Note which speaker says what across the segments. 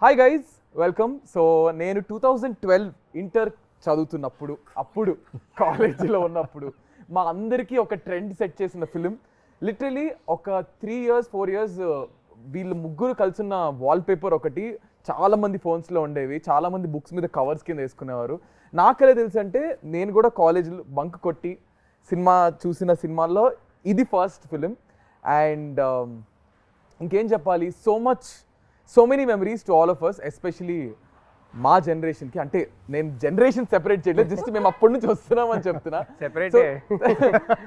Speaker 1: Hi guys, welcome. So నేను 2012 inter చదువుతున్నప్పుడు, అప్పుడు కాలేజీలో ఉన్నప్పుడు మా అందరికీ ఒక ట్రెండ్ సెట్ చేసిన ఫిలిం. లిటరలీ ఒక 3 years 4 years వీళ్ళు ముగ్గురు కలిసిన వాల్పేపర్ ఒకటి చాలా మంది ఫోన్స్లో ఉండేవి, చాలా మంది బుక్స్ మీద కవర్స్ కింద వేసుకునేవారు. నాకెలా తెలుసు అంటే నేను కూడా కాలేజీలో బంక్ కొట్టి సినిమా చూసిన సినిమాల్లో ఇది ఫస్ట్ ఫిలిం. అండ్ ఇంకేం చెప్పాలి, so many memories to all of us, especially మా జనరేషన్కి. అంటే నేను జనరేషన్ సెపరేట్ చేయలేదు, జస్ట్ మేము అప్పటి నుంచి వస్తున్నామని చెప్తున్నా.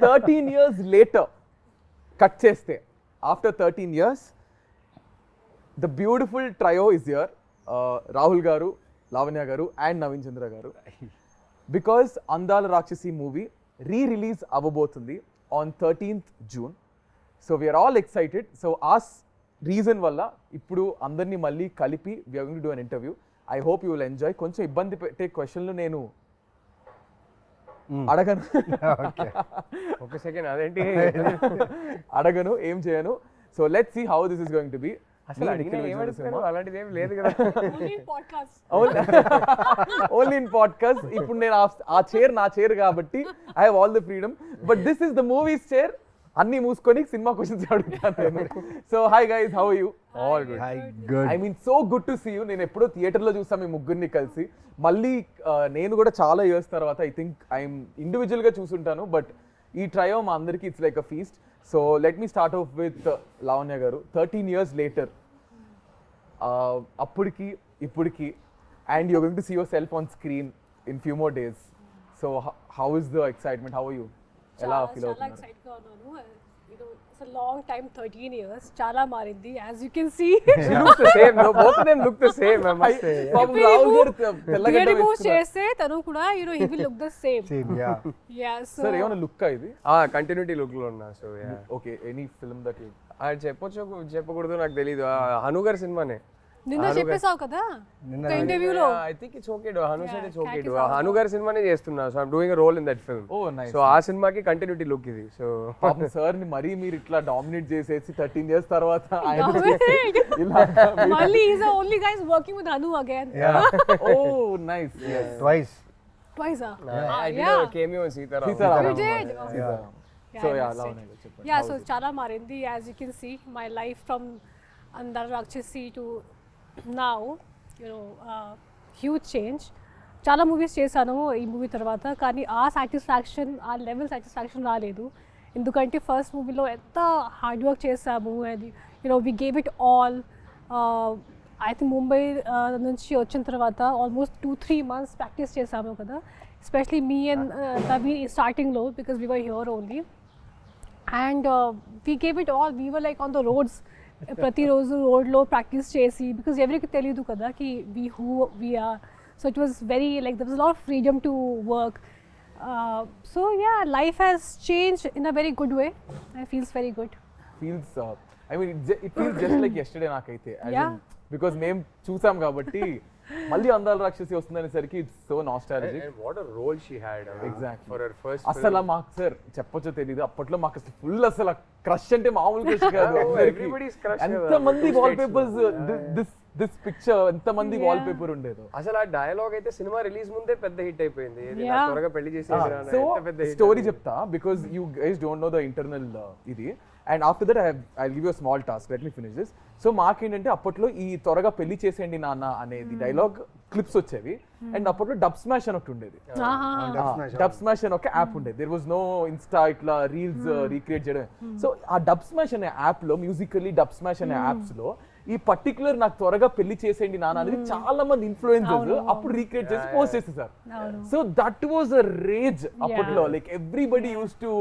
Speaker 1: 13 years later కట్ చేస్తే, after 13 years the beautiful trio is here. Rahul garu, Lavanya garu and Naveen చంద్ర గారు. బికాస్ అందాల రాక్షసి మూవీ రీ-రిలీజ్ అవ్వబోతుంది on 13th June. So we are all excited. So ఆ రీజన్ వల్ల ఇప్పుడు అందరినీ మళ్ళీ కలిపి we are going to do an interview. I hope you will enjoy. కొంచెం ఇబ్బంది పెట్టే క్వశ్చన్లు నేను అడగను,
Speaker 2: ఒక సెకండ్ అదేంటి
Speaker 1: అడగను, ఏం చేయను. So let's see how this is going to be.
Speaker 2: అలాంటిది ఏం లేదు కదా,
Speaker 1: ఓన్లీ ఇన్ పాడ్కాస్ట్. ఇప్పుడు నేను ఆ చైర్ నా చైర్ కాబట్టి I have all the freedom, but this is the movies chair. అన్ని మూసుకొని సినిమా క్వశ్చన్స్ అడుగుతాను. So hi guys, how are you?
Speaker 2: All good.
Speaker 1: I mean so good to see you. నేను ఎప్పుడో థియేటర్లో చూస్తాను మీ ముగ్గురిని కలిసి. మళ్ళీ నేను కూడా చాలా ఇయర్స్ తర్వాత ఐ థింక్ ఐఎమ్ ఇండివిజువల్గా చూసుంటాను, బట్ ఈ ట్రయో మా అందరికీ it's like a feast. So let me start off with Lavanya garu. 13 years later, అప్పటికి ఇప్పటికి, and you're going to see yourself on screen in few more days. So how is the excitement? How are you? ఎలా feel అవుతున్నారు?
Speaker 3: చాలా excite గా ఉన్నాను. It's a long time, 13 years. చాలా మారింది, as you can see.
Speaker 2: She looks the same. No, both of them look the same, I must say.
Speaker 1: Rahul గారు తెల్లగా
Speaker 3: move చేస్తే తను కూడా he will look the same. Yeah, so
Speaker 1: sir ఏమైనా look ఇది?
Speaker 2: Continuity look లో ఉన్నా. So
Speaker 1: okay, any film that you
Speaker 2: చెప్పకూడదు నాకు తెలీదు. హను గారి సినిమానే
Speaker 3: నిన్న చెప్పేసావు కదా ఇంటర్వ్యూలో.
Speaker 2: I think it's okay do. Hanu side it's okay do. Hanu garu సినిమానే చేస్తున్నా. So I am doing a role in that film.
Speaker 1: Oh nice.
Speaker 2: So ఆ సినిమాకి కంటిన్యూటీ లుక్ ఇది. సో
Speaker 1: పాపం సార్ ని మరీ మీరు ఇట్లా డామినేట్ చేసేసి 13 years తర్వాత
Speaker 3: మళ్ళీ is the only guys working with Hanu again.
Speaker 1: Oh nice.
Speaker 4: Twice.
Speaker 2: I did a cameo in Sitaram.
Speaker 3: You did?
Speaker 1: So yeah, Lavanya, చెప్పండి.
Speaker 3: Yeah, so చాలా మారింది, as you can see my life from Andala Rakshasi to now, huge change. చాలా movies చేశాను ఈ movie తర్వాత, కానీ ఆ satisfaction, ఆ లెవెల్ సాటిస్ఫాక్షన్ రాలేదు. ఎందుకంటే ఫస్ట్ మూవీలో ఎంత హార్డ్ వర్క్ చేసాము, and we gave it all. I think Mumbai నుంచి వచ్చిన తర్వాత ఆల్మోస్ట్ 2-3 months ప్రాక్టీస్ చేసాము కదా, ఎస్పెషలీ మీ అండ్ నవీన్ స్టార్టింగ్లో, because we were here only. And we gave it all. We were like on the roads, ప్రతిరోజు రోడ్లో practice చేసి, బికాస్ ఎవరికి తెలియదు కదా కి who we are. So it was very like there was lot of freedom to work. So yeah, life has change in a very good way. I feels very good.
Speaker 1: Feels I mean it feels just like yesterday నాకైతే, because మేము చూసాం కాబట్టి. మళ్ళీ అందాల రాక్షసి వస్తుందనేసరికి it's so nostalgic.
Speaker 2: And what a role she had.
Speaker 1: Exactly.
Speaker 2: For her first
Speaker 1: అసలు మాకు sir చెప్పొచ్చో తెలీదు, అప్పట్లో మాకు అసలు ఫుల్ అసలు క్రష్ అంటే మామూలు క్రష్ కాదు.
Speaker 2: Everybody's crush.
Speaker 1: ఎంతమంది వాల్ పేపర్స్, దిస్ పిక్చర్ ఎంతమంది వాల్ పేపర్ ఉండేదో.
Speaker 2: అసలు ఆ డైలాగ్ అయితే సినిమా రిలీజ్ ముందే పెద్ద హిట్ అయిపోయింది. త్వరగా పెళ్లి చేసి
Speaker 1: సో స్టోరీ చెప్తా, because you guys don't know the internal ఇది. And after that I give you small task, let me finish this. So మాకేంటంటే అప్పట్లో ఈ త్వరగా పెళ్లి చేసేయండి నాన్న అనేది డైలాగ్ క్లిప్స్ వచ్చేవి. అండ్ అప్పట్లో డబ్ స్మాష్ అని ఒకటి ఉండేది. డబ్ స్మాష్ అని ఒక యాప్ ఉండేది. దేర్ వాజ్ నో ఇన్స్టా ఇట్లా రీల్స్ రీక్రియేట్ చేయడం. సో ఆ డబ్ స్మాష్ అనే యాప్ లో, మ్యూజికల్లీ డబ్ స్మాష్ అనే యాప్స్ లో ఈ పర్టికులర్ నాకు త్వరగా పెళ్లి చేసేయండి నాన్న అనేది చాలా మంది ఇన్ఫ్లుయెన్సర్స్ అప్పుడు రీక్రియేట్ చేసి పోస్ట్ చేసేసారు. So that was a rage అప్పట్లో. లైక్ ఎవ్రీబడి యూస్ టు,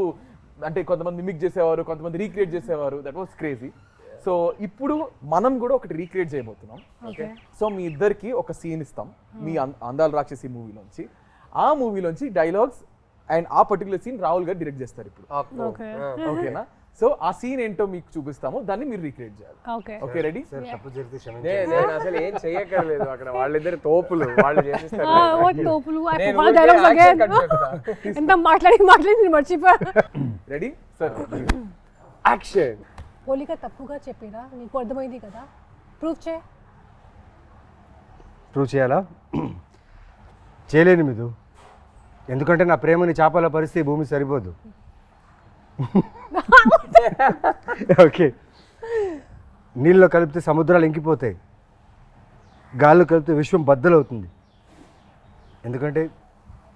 Speaker 1: అంటే కొంతమంది మిమిక్ చేసేవారు, కొంతమంది రీక్రియేట్ చేసేవారు. That was crazy. సో ఇప్పుడు మనం కూడా ఒకటి రీక్రియేట్ చేయబోతున్నాం. సో మీ ఇద్దరికి ఒక సీన్ ఇస్తాం మీ అందాల రాక్షసి మూవీలోంచి. ఆ మూవీలోంచి డైలాగ్స్ అండ్ ఆ పర్టికులర్ సీన్ రాహుల్ గారు డైరెక్ట్ చేస్తారు ఇప్పుడు. ఓకేనా? సో ఆ సీన్ ఏంటో మీకు చూపిస్తాము, దాన్ని మీరు రీక్రియేట్ చేయాలి. Okay, ready?
Speaker 2: నేను అసలు ఏం చెయ్యక్కర్లేదు, అక్కడ వాళ్ళిద్దరు తోపులు, వాళ్ళు చేసేస్తారు.
Speaker 3: ఎంత మాట్లాడి మర్చిపో.
Speaker 1: Ready sir?
Speaker 3: యాక్షన్. పోలిక తప్పుగా చెప్పినా నీకు అర్థమైంది కదా, ప్రూఫ్ చే.
Speaker 4: ప్రూవ్ చేయాలా? చేయలేను మీరు, ఎందుకంటే నా ప్రేమని చేపల పరిస్థితి భూమి సరిపోదు. ఓకే, నీళ్ళలో కలిపితే సముద్రాలు ఇంకిపోతాయి, గాల్లో కలిపితే విశ్వం బద్దలవుతుంది, ఎందుకంటే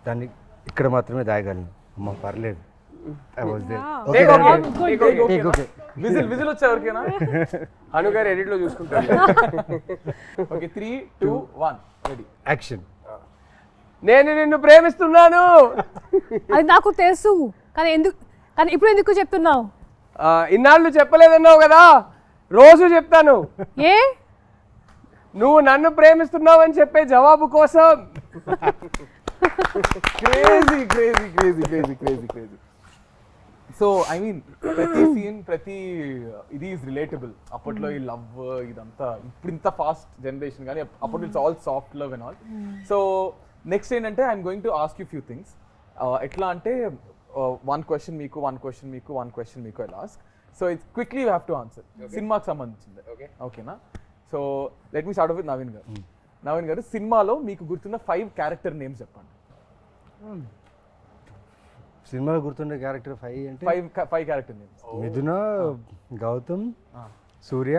Speaker 4: దాన్ని ఇక్కడ మాత్రమే దాయగలను. అమ్మ పర్లేదు.
Speaker 1: విజిల్ వచ్చే ఎవరికైనా
Speaker 2: హను గారు ఎడిట్ లో చూసుకుంటారు.
Speaker 1: Okay 3, 2, 1 ready
Speaker 4: action.
Speaker 2: నేను నిన్ను ప్రేమిస్తున్నాను.
Speaker 3: అది నాకు తెలుసు, కానీ ఇప్పుడు ఎందుకు చెప్తున్నావు?
Speaker 2: ఇన్నాళ్ళు చెప్పలేదన్నావు కదా, రోజు చెప్తాను.
Speaker 3: ఏ
Speaker 2: నువ్వు నన్ను ప్రేమిస్తున్నావు అని చెప్పే జవాబు కోసం.
Speaker 1: Crazy crazy crazy crazy crazy crazy. So I mean ప్రతి సీన్ ప్రతి ఇది ఈజ్ రిలేటబుల్. అప్పట్లో ఈ లవ్ ఇదంతా, ఇప్పుడు ఇంత ఫాస్ట్ జనరేషన్ కానీ అప్పట్లో it's all soft love and all. So next ఏంటంటే I'm going to ask you few things. ఎట్లా అంటే 1 క్వశ్చన్ మీకు, 1 క్వశ్చన్ మీకు, 1 క్వశ్చన్ మీకు I ask. So it's quickly you have to answer. సినిమాకి సంబంధించింది. ఓకేనా? So let me start off with Naveen గారు. నవీన్ గారు, సినిమాలో మీకు గుర్తున్న 5 క్యారెక్టర్ నేమ్స్ చెప్పండి.
Speaker 4: సినిమాలో గుర్తుండే క్యారెక్టర్ 5 అంటే
Speaker 1: 5 క్యారెక్టర్ నేమ్స్.
Speaker 4: మిథున, గౌతమ్, సూర్య,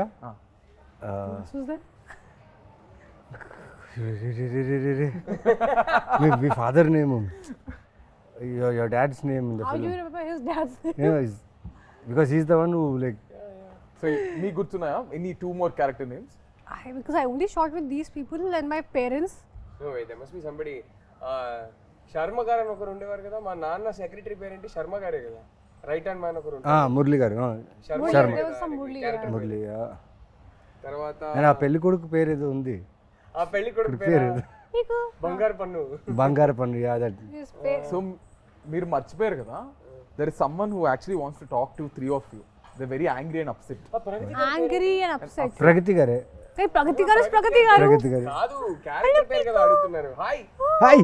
Speaker 4: మీ father name, your dad's name in the
Speaker 3: How
Speaker 4: film.
Speaker 3: do you remember his dad's name?
Speaker 4: Yeah, because he's the one who like.
Speaker 1: So మీకు గుర్తున్నాయా any 2 more character names?
Speaker 3: Because I only shot with these people and my parents.
Speaker 2: No wait, there must be somebody. Sharma గారు అని ఒకరు ఉండేవారు కదా, మా నాన్న secretary పేరేంటి? శర్మ గారే కదా, రైట్ హ్యాండ్ మ్యాన్ ఒకరు.
Speaker 4: మురళి గారు.
Speaker 2: Sharma.
Speaker 3: There was some
Speaker 4: Murali.
Speaker 2: తర్వాత
Speaker 4: నేను ఆ పెళ్లి కొడుకు పేరు ఏదో ఉంది.
Speaker 2: ఆ పెళ్లి కొడుకు పేరు బంగారు పన్ను.
Speaker 4: బంగారు పన్ను. Yeah that.
Speaker 1: సో మీరు మర్చిపోయారు కదా, there is someone who actually wants to talk to 3 of you. They're very angry and upset.
Speaker 3: Angry and upset.
Speaker 4: ప్రగతి గారే.
Speaker 3: Hey, Pragati garu is Pragati garu.
Speaker 4: ప్రగతి గారు.
Speaker 2: కాదు, క్యారెక్టర్ పేరు కదా అడుగుతున్నారు. Hi
Speaker 4: hi.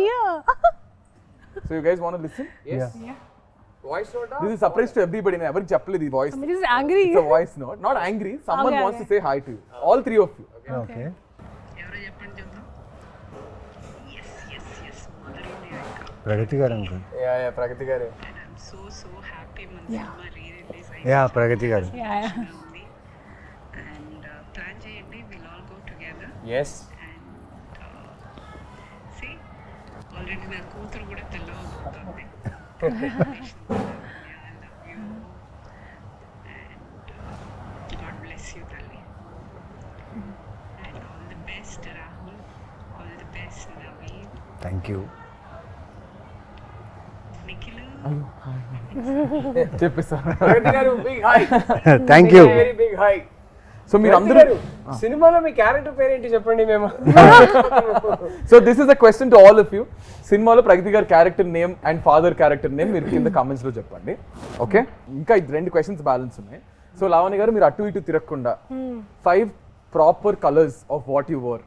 Speaker 3: Yeah.
Speaker 1: So you guys want to listen?
Speaker 2: yes voice note.
Speaker 1: This is surprise to everybody. నేను ఎవరికి చెప్పలేదు ఈ voice.
Speaker 3: This is angry.
Speaker 1: It's a voice note, not angry. Someone wants to say hi to you. All 3 of you.
Speaker 4: Okay. ప్రగతి గారు uncle.
Speaker 2: Yeah ప్రగతి గారే.
Speaker 5: So happy man cinema re-release
Speaker 4: yeah Pragathi garu.
Speaker 3: Yeah.
Speaker 5: and plan cheyandi, we'll all go together
Speaker 2: yes
Speaker 5: and see already na కూతురు కూడా తెల్లవబోతుంది. I love you and God bless you Tali and all the best Rahul, all the best Naveen,
Speaker 4: thank you.
Speaker 5: Nikhilu.
Speaker 1: చెప్పేసారు.
Speaker 2: Pragathi garu big hi.
Speaker 4: Thank you.
Speaker 2: Very big hi.
Speaker 1: So మీరు అందరూ
Speaker 2: సినిమాలో మీ character పేరేంటి చెప్పండి మేము.
Speaker 1: So this is a question to all of you. సినిమాలో ప్రగతి గారి character name and father character name మీరు కింద కామెంట్స్ లో చెప్పండి. ఓకే, ఇంకా 2 క్వశ్చన్స్ బ్యాలెన్స్ ఉన్నాయి. సో లావణ్య గారు, మీరు అటు ఇటు తిరగకుండా 5 proper colours of what you wore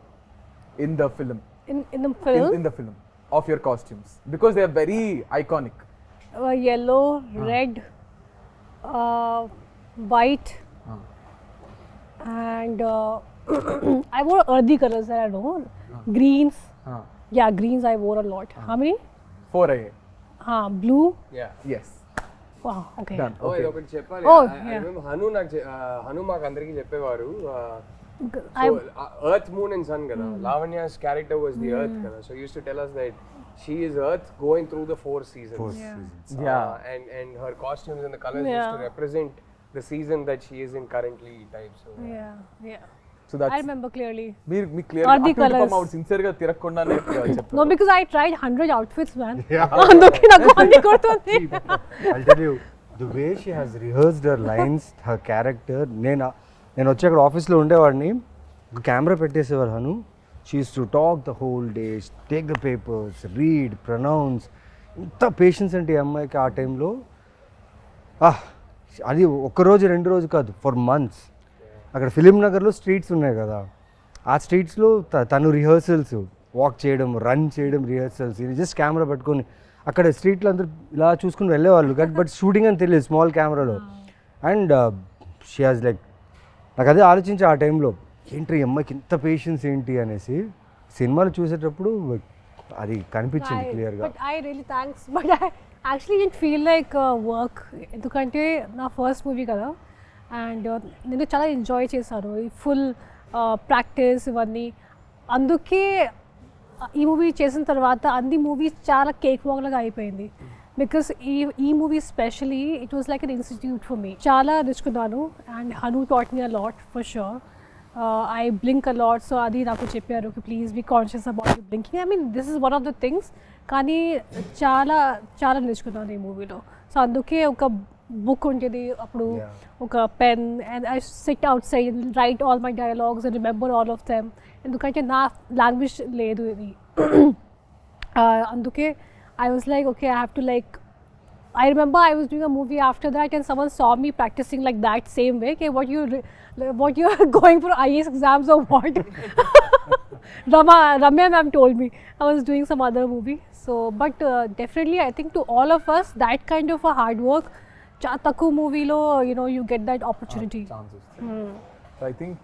Speaker 1: in the film.
Speaker 3: In the film,
Speaker 1: in the film of your costumes, because they are very iconic.
Speaker 3: Yellow, red, white, and I wore earthy colors that I know. Greens. Yeah, greens I wore a lot. How many?
Speaker 1: 4 అయ్యాయి.
Speaker 3: Blue.
Speaker 2: Yeah
Speaker 1: Yes.
Speaker 3: Wow. Okay.
Speaker 1: Done.
Speaker 2: ఓ
Speaker 1: Okay.
Speaker 2: ఇది ఒకటి చెప్పాలి.
Speaker 3: Oh,
Speaker 2: I
Speaker 3: yeah.
Speaker 2: remember Hanu నాకు హను మాకు అందరికీ చెప్పేవారు.
Speaker 3: I
Speaker 2: Earth, Moon and Sun kada. Lavanya's character was the Earth kada. So he used to tell us that she is Earth going through the 4 seasons.
Speaker 1: Yeah.
Speaker 2: And her costumes and the colors used to
Speaker 3: Yeah.
Speaker 2: represent the season that she is in currently type. So
Speaker 3: yeah.
Speaker 1: So that's
Speaker 3: I remember clearly.
Speaker 1: మీరు మీ clear
Speaker 3: Or the colours.
Speaker 1: Sincere గా తిరగకుండానే చెప్పండి.
Speaker 3: No, because I tried 100 outfits, man. అందుకే నాకు అన్ని గుర్తుంది.
Speaker 4: I'll tell you, the way she has rehearsed her lines, her character. నేను వచ్చి అక్కడ ఆఫీస్లో ఉండేవాడిని, కెమెరా పెట్టేసేవారు Hanu. She used to talk the whole day, take the papers, read, pronounce. ఇంత పేషెన్స్ అంటే ఈ అమ్మాయికి ఆ టైంలో. అది ఒక్కరోజు 2 రోజు కాదు, ఫర్ మంత్స్. అక్కడ ఫిలిం నగర్లో స్ట్రీట్స్ ఉన్నాయి కదా, ఆ స్ట్రీట్స్లో తను రిహర్సల్స్, వాక్ చేయడం, రన్ చేయడం, రిహర్సల్స్. ఇది జస్ట్ కెమెరా పట్టుకొని అక్కడ స్ట్రీట్లో అందరూ ఇలా చూసుకుని వెళ్ళేవాళ్ళు, బట్ షూటింగ్ అని తెలియదు స్మాల్ కెమెరాలో. అండ్ షీ హాజ్ లైక్, నాకు అదే ఆలోచించి ఆ టైంలో ఏంటి ఈ అమ్మాయికి ఇంత పేషెన్స్ ఏంటి అనేసి సినిమాలు చూసేటప్పుడు అది కనిపించింది క్లియర్గా.
Speaker 3: But I really thanks, but I actually don't feel like work, ఎందుకంటే నా ఫస్ట్ మూవీ కదా అండ్ నేను చాలా ఎంజాయ్ చేశాను ఈ ఫుల్ ప్రాక్టీస్ ఇవన్నీ. అందుకే ఈ మూవీ చేసిన తర్వాత అన్ని మూవీస్ చాలా కేక్ వాక్ లాగా అయిపోయింది. బికాస్ ఈ movie specially it was like an institute for me. చాలా నేర్చుకున్నాను and Hanu taught me a lot for sure. I blink a lot, so అది నాకు చెప్పారు please be conscious about you blinking. I mean this is one of the things, కానీ చాలా చాలా నేర్చుకున్నాను ఈ మూవీలో. సో అందుకే ఒక బుక్ ఉంటుంది అప్పుడు, ఒక pen, and I SIT out side and right all my dialogues and remember all of them. ఎందుకంటే నా లాంగ్వేజ్ లేదు ఇది. అందుకే I was like, okay, I have to like, I remember I was doing a movie after that and someone saw me practicing like that same way. Okay, what you are going for IAS exams or what? Ramya ma'am told me I was doing some other movie. So, but definitely I think to all of us, that kind of a hard work, Chataku movie lo, you know, you get that opportunity.
Speaker 1: So I think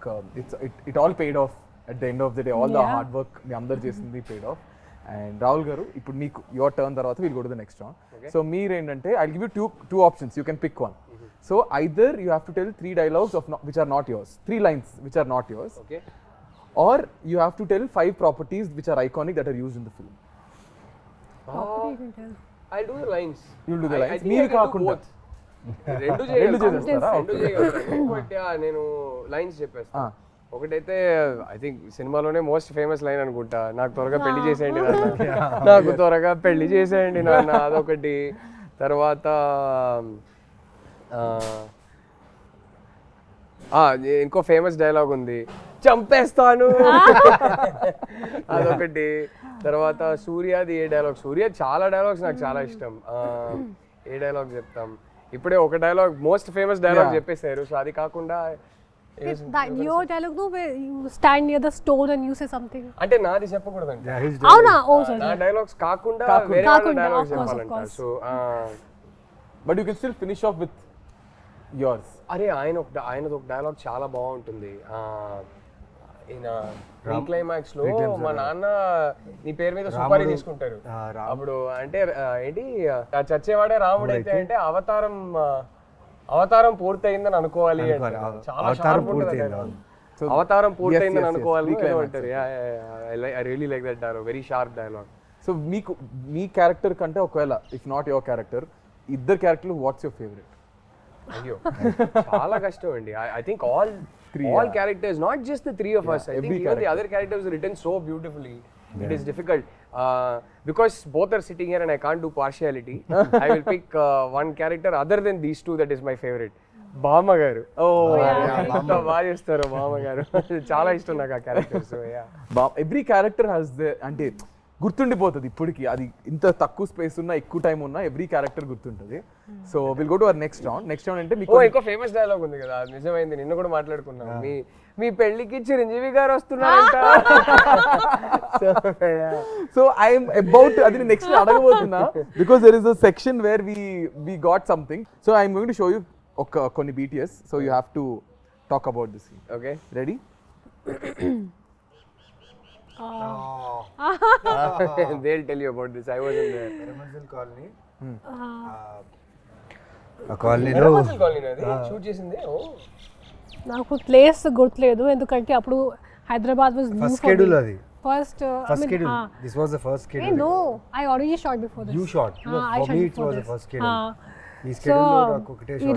Speaker 1: it all paid off at the end of the day. All the
Speaker 3: Yeah.
Speaker 1: hard work మీ అందరు చేసింది paid off. And Rahul garu ఇప్పుడు మీకు your turn తర్వాత will go to the next round. So మీరు ఏంటంటే I give you two options, you can pick one. So either you have to tell 3 dialogues of which are not yours, 3 lines which are not yours,
Speaker 2: Okay.
Speaker 1: or you have to tell 5 properties which are iconic that are used in the film.
Speaker 3: Property you can tell.
Speaker 2: I'll do the lines.
Speaker 1: You'll do the lines.
Speaker 2: I think
Speaker 1: మీరు
Speaker 2: I can do
Speaker 1: కాకుండా
Speaker 2: both. రెండు
Speaker 1: రెండు
Speaker 2: చేయగలుగుతాను.
Speaker 1: చేసేస్తారా?
Speaker 2: రెండు చేయగలుగుతాను. But నేను lines చెప్పేస్తాను. ఒకటైతే ఐ థింక్ సినిమాలోనే మోస్ట్ ఫేమస్ లైన్ అనుకుంటా, నాకు త్వరగా పెళ్లి చేసేయండి నాన్న, నాకు త్వరగా పెళ్లి చేసేయండి నాన్న, అదొకటి. తర్వాత ఇంకో ఫేమస్ డైలాగ్ ఉంది, చంపేస్తాను, అదొకటి. తర్వాత సూర్యాది ఏ డైలాగ్, సూర్య చాలా డైలాగ్స్ నాకు చాలా ఇష్టం. ఏ డైలాగ్ చెప్తాం, ఇప్పుడే ఒక డైలాగ్ మోస్ట్ ఫేమస్ డైలాగ్ చెప్పేశారు. సో అది కాకుండా
Speaker 3: That your dialogue, no, where you stand near the stone and you say something.
Speaker 2: అంటే నాది చెప్పకూడదండి,
Speaker 3: అవునా? ఓ సారీ.
Speaker 2: నా డైలాగ్స్ కాకుండా వేరే డైలాగ్స్ చెప్పాలంట. So
Speaker 1: but you can still finish off with yours.
Speaker 2: అరే ఆయనది ఒక డైలాగ్ చాలా బాగుంటుంది. క్లైమాక్స్ లో మా నాన్న నీ పేరు మీద సుపారీ తీసుకుంటారు. అప్పుడు అంటే ఏంటి, చచ్చేవాడే రాముడు అయితే అంటే అవతారం పూర్తయిందని అనుకోవాలి అంటారు. చాలా షార్ప్ ఉంటుంది డైలాగ్. అవతారం పూర్తయిందని అనుకోవాలి అంటారు. I really like that dialogue, very sharp dialogue.
Speaker 1: So మీకు మీ క్యారెక్టర్ కంటే ఒకవేళ ఇఫ్ నాట్ యువర్ క్యారెక్టర్, ఇద్దరు క్యారెక్టర్లు వాట్స్ యువర్ ఫేవరెట్?
Speaker 2: అయ్యో చాలా కష్టం అండి. I think all characters, not just the 3 of us. I think even the other characters are written so beautifully. It is difficult because both are sitting here and I can't do partiality. I will pick one character other than these 2 that is my favorite. బామ్మ గారు. ఎంత బాగా చేస్తారు బామ్మ గారు, చాలా ఇష్టం నాకు ఆ character. So
Speaker 1: every character has the, అంటే గుర్తుండిపోతుంది ఇప్పటికి. అది ఇంత తక్కువ స్పేస్ ఉన్నా ఎక్కువ టైం ఉన్నా ఎవ్రీ క్యారెక్టర్ గుర్తుంటుంది. So will go to our next round. Next round అంటే మీకు
Speaker 2: ఇంకో ఫేమస్ డైలాగ్ ఉంది కదా, అది నిజమైంది, నిన్న కూడా మాట్లాడుకున్నాం. మీ పెళ్లికి చిరంజీవి గారు వస్తున్నారంట.
Speaker 1: సో ఐఎమ్ అబౌట్ అది నెక్స్ట్ అడగబోతున్నా, because there is a section where we got something. So I'm going to show you కొన్ని BTS. So you have to talk about this. Okay, ready?
Speaker 2: They'll tell you about this. I wasn't there.
Speaker 4: Permanent colony.
Speaker 2: ఆ కాలనీలో shoot చేసింది.
Speaker 3: నాకు place గుర్తులేదు, ఎందుకంటే అప్పుడు Hyderabad was new for me.
Speaker 4: అది
Speaker 3: first
Speaker 4: schedule. This was the first schedule.
Speaker 3: No, I already shot before this.
Speaker 4: You shot.
Speaker 3: I
Speaker 4: For
Speaker 3: shot
Speaker 4: me it
Speaker 3: before
Speaker 4: was the
Speaker 3: this.
Speaker 4: first schedule. ఈ schedule లో నాకు ఒకటే shot.